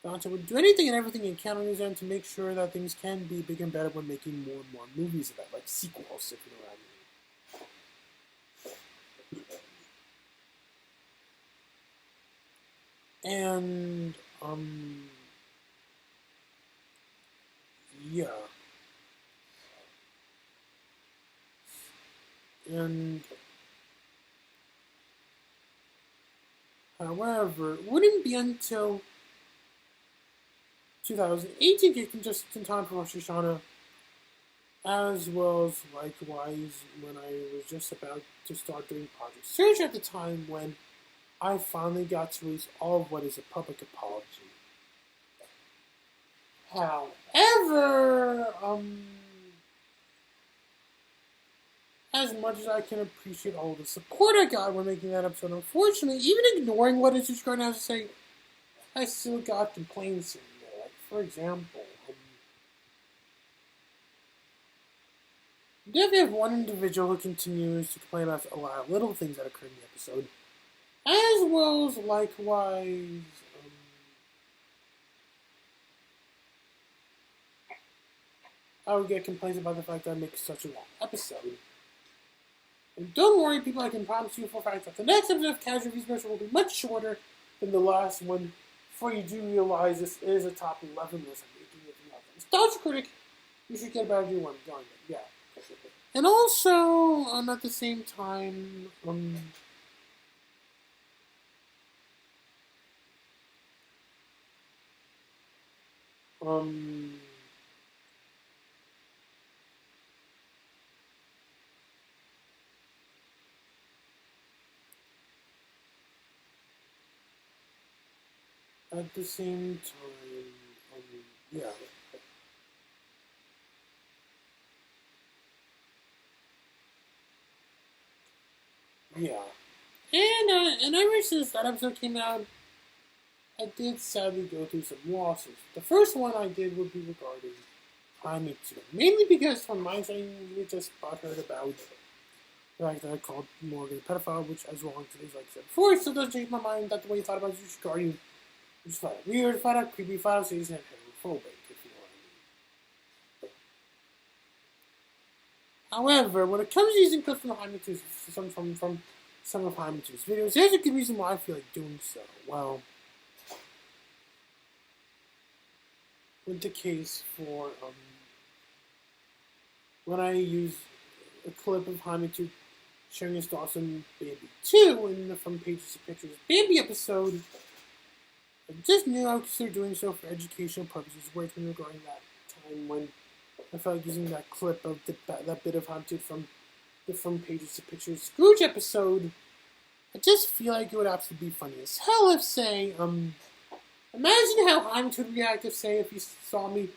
Dante would do anything and everything he can on his end to make sure that things can be big and better when making more and more movies of it, like sequels, if you know what I mean. And, yeah. And, however, it wouldn't be until 2018 kicked just in time for Rosh Hashanah, as well as likewise when I was just about to start doing Project Search at the time when I finally got to release all of what is a public apology. However, as much as I can appreciate all the support I got when making that episode, unfortunately, even ignoring what AzuchiGuardian has to say, I still got complaints in there. Like, for example, you definitely have one individual who continues to complain about a lot of little things that occurred in the episode, as well as likewise, I would get complaints about the fact that I make such a long episode. And don't worry, people, I can promise you for a fact that the next episode of Casual Review Special will be much shorter than the last one, before you do realize this is a top 11 list I'm making with the Nostalgia Critic. You should get about you one going, yeah. And also, at the same time, at the same time, yeah. Yeah. And ever since that episode came out, I did sadly go through some losses. The first one I did would be regarding Haimitsu. Mainly because from my side, we just heard about the fact that I called Morgan a pedophile, which as long as it is, like I said before, it still doesn't change my mind that the way you thought about AzuchiGuardian was flat out weird, flat out creepy, flat out serious, and homophobic, if you know what I mean. However, when it comes to using clips from Haimitsu's, from some of Haimitsu's videos, there's a good reason why I feel like doing so. Well, with the case for when I use a clip of Haimitsu sharing his thoughts on Bambi 2 in the From Pages to Pictures Bambi episode, I just knew I would consider doing so for educational purposes, working regarding that time when I felt like using that clip of that bit of Haimitsu from the From Pages to Pictures Scrooge episode. I just feel like it would absolutely be funny as hell if, say, imagine how Haimitsu would react if, say, if he saw me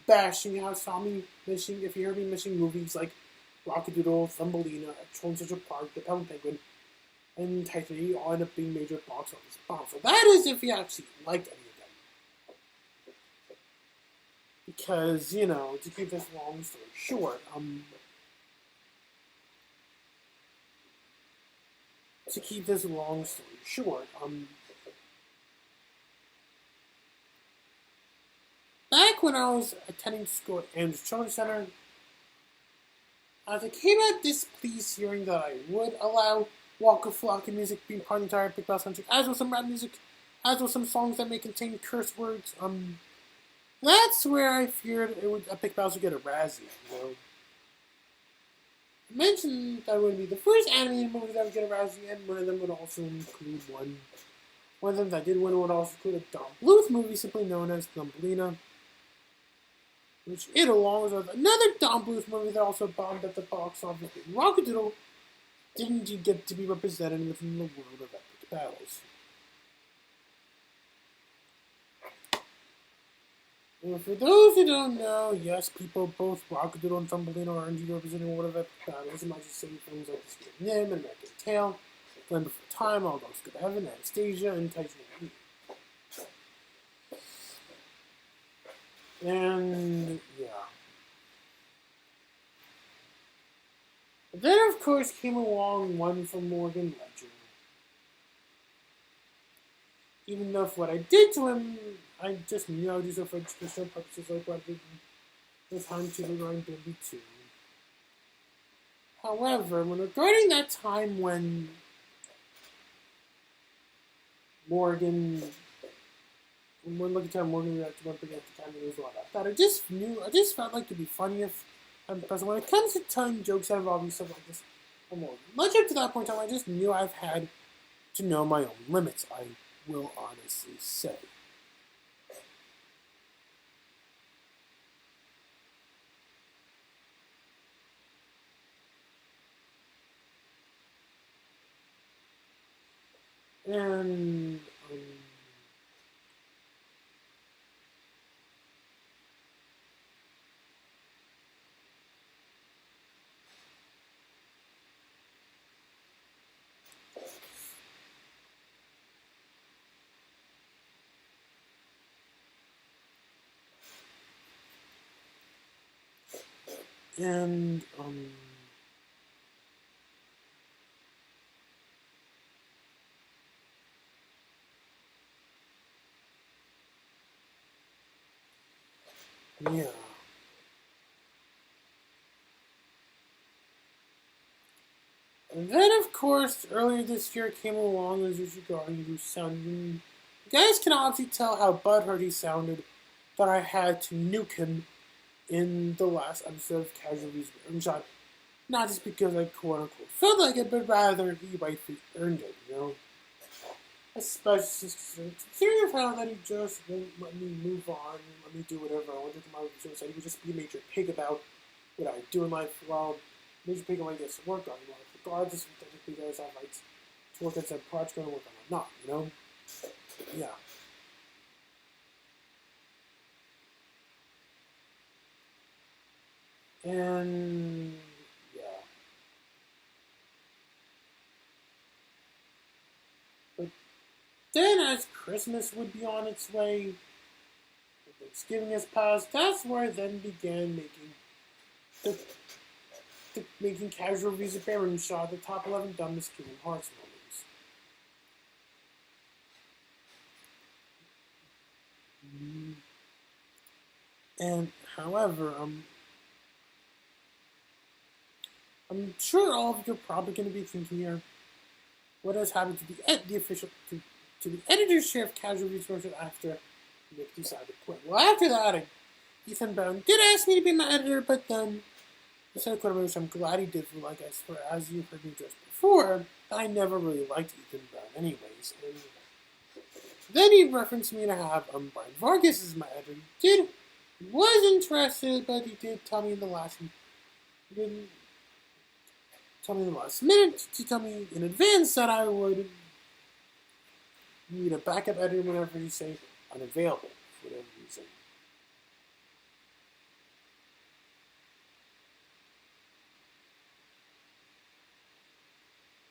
bashing, if he heard me mentioning movies like Rockadoodle, Thumbelina, Troll in Central Park, The Penguin Penguin, and Titanic all end up being major box office bombs. So that is if he actually liked any of them. Because, you know, to keep this long story short, back when I was attending school at Andrews Children's Center, as I came out displeased hearing that I would allow Waka Flocka music being part of the entire Big Bass Country, as with some rap music, as with some songs that may contain curse words, that's where I feared Big Bass would get a Razzie, you know. I mentioned that would be the first animated movie that would get a Razzie, and one of them would also include one of them that did win would also include a Don Bluth movie, simply known as Thumbelina, which it, along with another Don Bluth movie that also bombed at the box office, Rockadoodle, didn't get to be represented within the world of epic battles. And for those who don't know, yes, people, both Rockadoodle and Thumbelina are indeed representing one of epic battles. I might just say things like The Secret Nim and American Tail, Land Before Time, All Dogs Go to Heaven, Anastasia, and Titanic. And, yeah. But then, of course, came along one from Morgan Ledger. Even though for what I did to him, I just knew I would do so for educational purposes, like what I did with time to regarding Bambi 2. However, when regarding that time when Morgan reacted to one thing at the time, it was a lot about that. I just felt like it'd be funny if when it comes to telling jokes that involve stuff like this, much up to that point in time, I just knew I've had to know my own limits, I will honestly say. And yeah. And then, of course, earlier this year came along AzuchiGuardian, who sounded. You guys can obviously tell how butthurt he sounded that I had to nuke him in the last episode of Casualty's bearRimshot. Not just because I quote unquote felt like it, but rather he rightfully earned it, you know? Especially considering how that he just won't let me move on, let me do whatever I wanted to my show, so he would just be a major pig about what I do in life. Well, major pig on what he gets to work on in life, regardless if technically does have rights to work on some project going to work on or not, you know? Yeah. And yeah. But then as Christmas would be on its way, Thanksgiving has passed, that's where I then began making casual reviews of bearRimshot, the top 11 dumbest Kingdom Hearts moments. And however, I'm sure all of you are probably going to be thinking here, what has happened to the official to the editor's chair of casual reviews after Nick decided to quit? Well, after that, Ethan Brown did ask me to be my editor, but then he said quit, which I'm glad he did. For as you heard me just before, I never really liked Ethan Brown, anyways. And then he referenced me to have Brian Vargas as my editor. He was interested, but he did tell me in the last. He didn't tell me in the last minute to tell me in advance that I would need a backup editor whenever he say unavailable for whatever reason.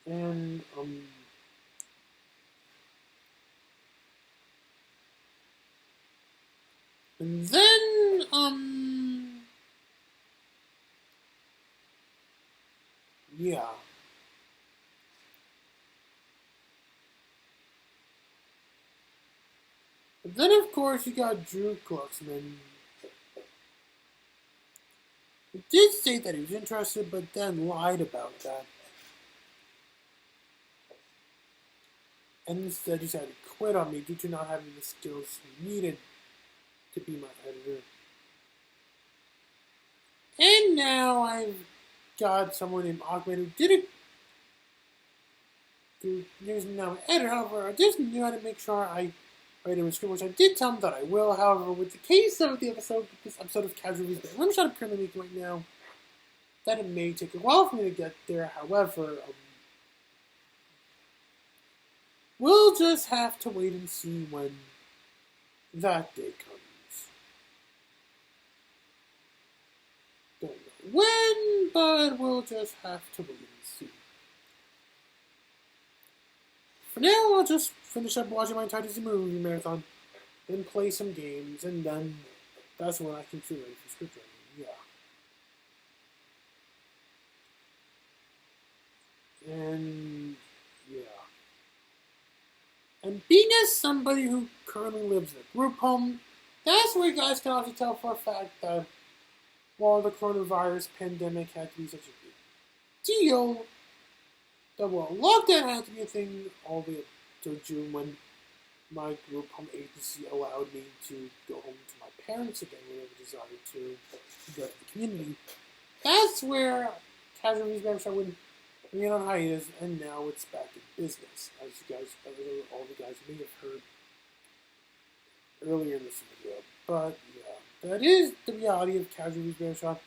And then yeah. But then, of course, you got Drew Glucksman. He did say that he was interested, but then lied about that. And instead decided to quit on me due to not having the skills he needed to be my editor. And now I've got someone named Ahmed who did it through using now an editor. However, I just knew how to make sure I write him a script, which I did tell him that I will. However, with the case of this episode of Casual Reviews bearRimshot I'm currently making right now, that it may take a while for me to get there. However, we'll just have to wait and see when that day comes. Don't know when, but we'll just have to wait and see. For now, I'll just finish up watching my entire Disney movie marathon, then play some games, and then that's when I can feel ready for script writing. Yeah. And yeah. And being as somebody who currently lives in a group home, that's where you guys can also tell for a fact that while the coronavirus pandemic had to be such a big deal, that while lockdown had to be a thing all the way up to June when my group home agency allowed me to go home to my parents again whenever I desired to go to the community. That's where Casual Reviews bearRimshot went on hiatus, and now it's back in business, as all the guys may have heard earlier in this video. But yeah, that is the reality of Casual Reviews bearRimshot.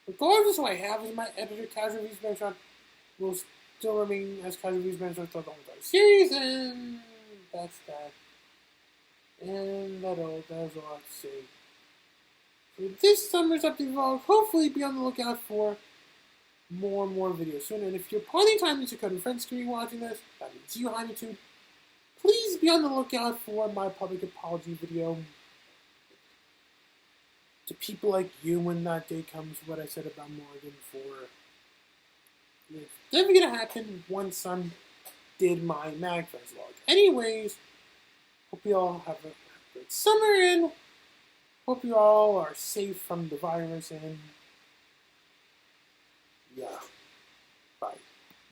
Regardless of what I have as my editor, Casual Reviews bearRimshot will still remain as Casual Reviews bearRimshot throughout the whole entire series, and that's that. And that's all I have to say. For this summer's update vlog, hopefully be on the lookout for more and more videos soon. And if you're parting time with your code and friends screen watching this, that means you, HiMeTube, please be on the lookout for my public apology video to people like you when that day comes, what I said about Morgan for. It's never gonna happen once I did my MagFest vlog. Anyways, hope you all have a great summer, and hope you all are safe from the virus, and yeah, bye.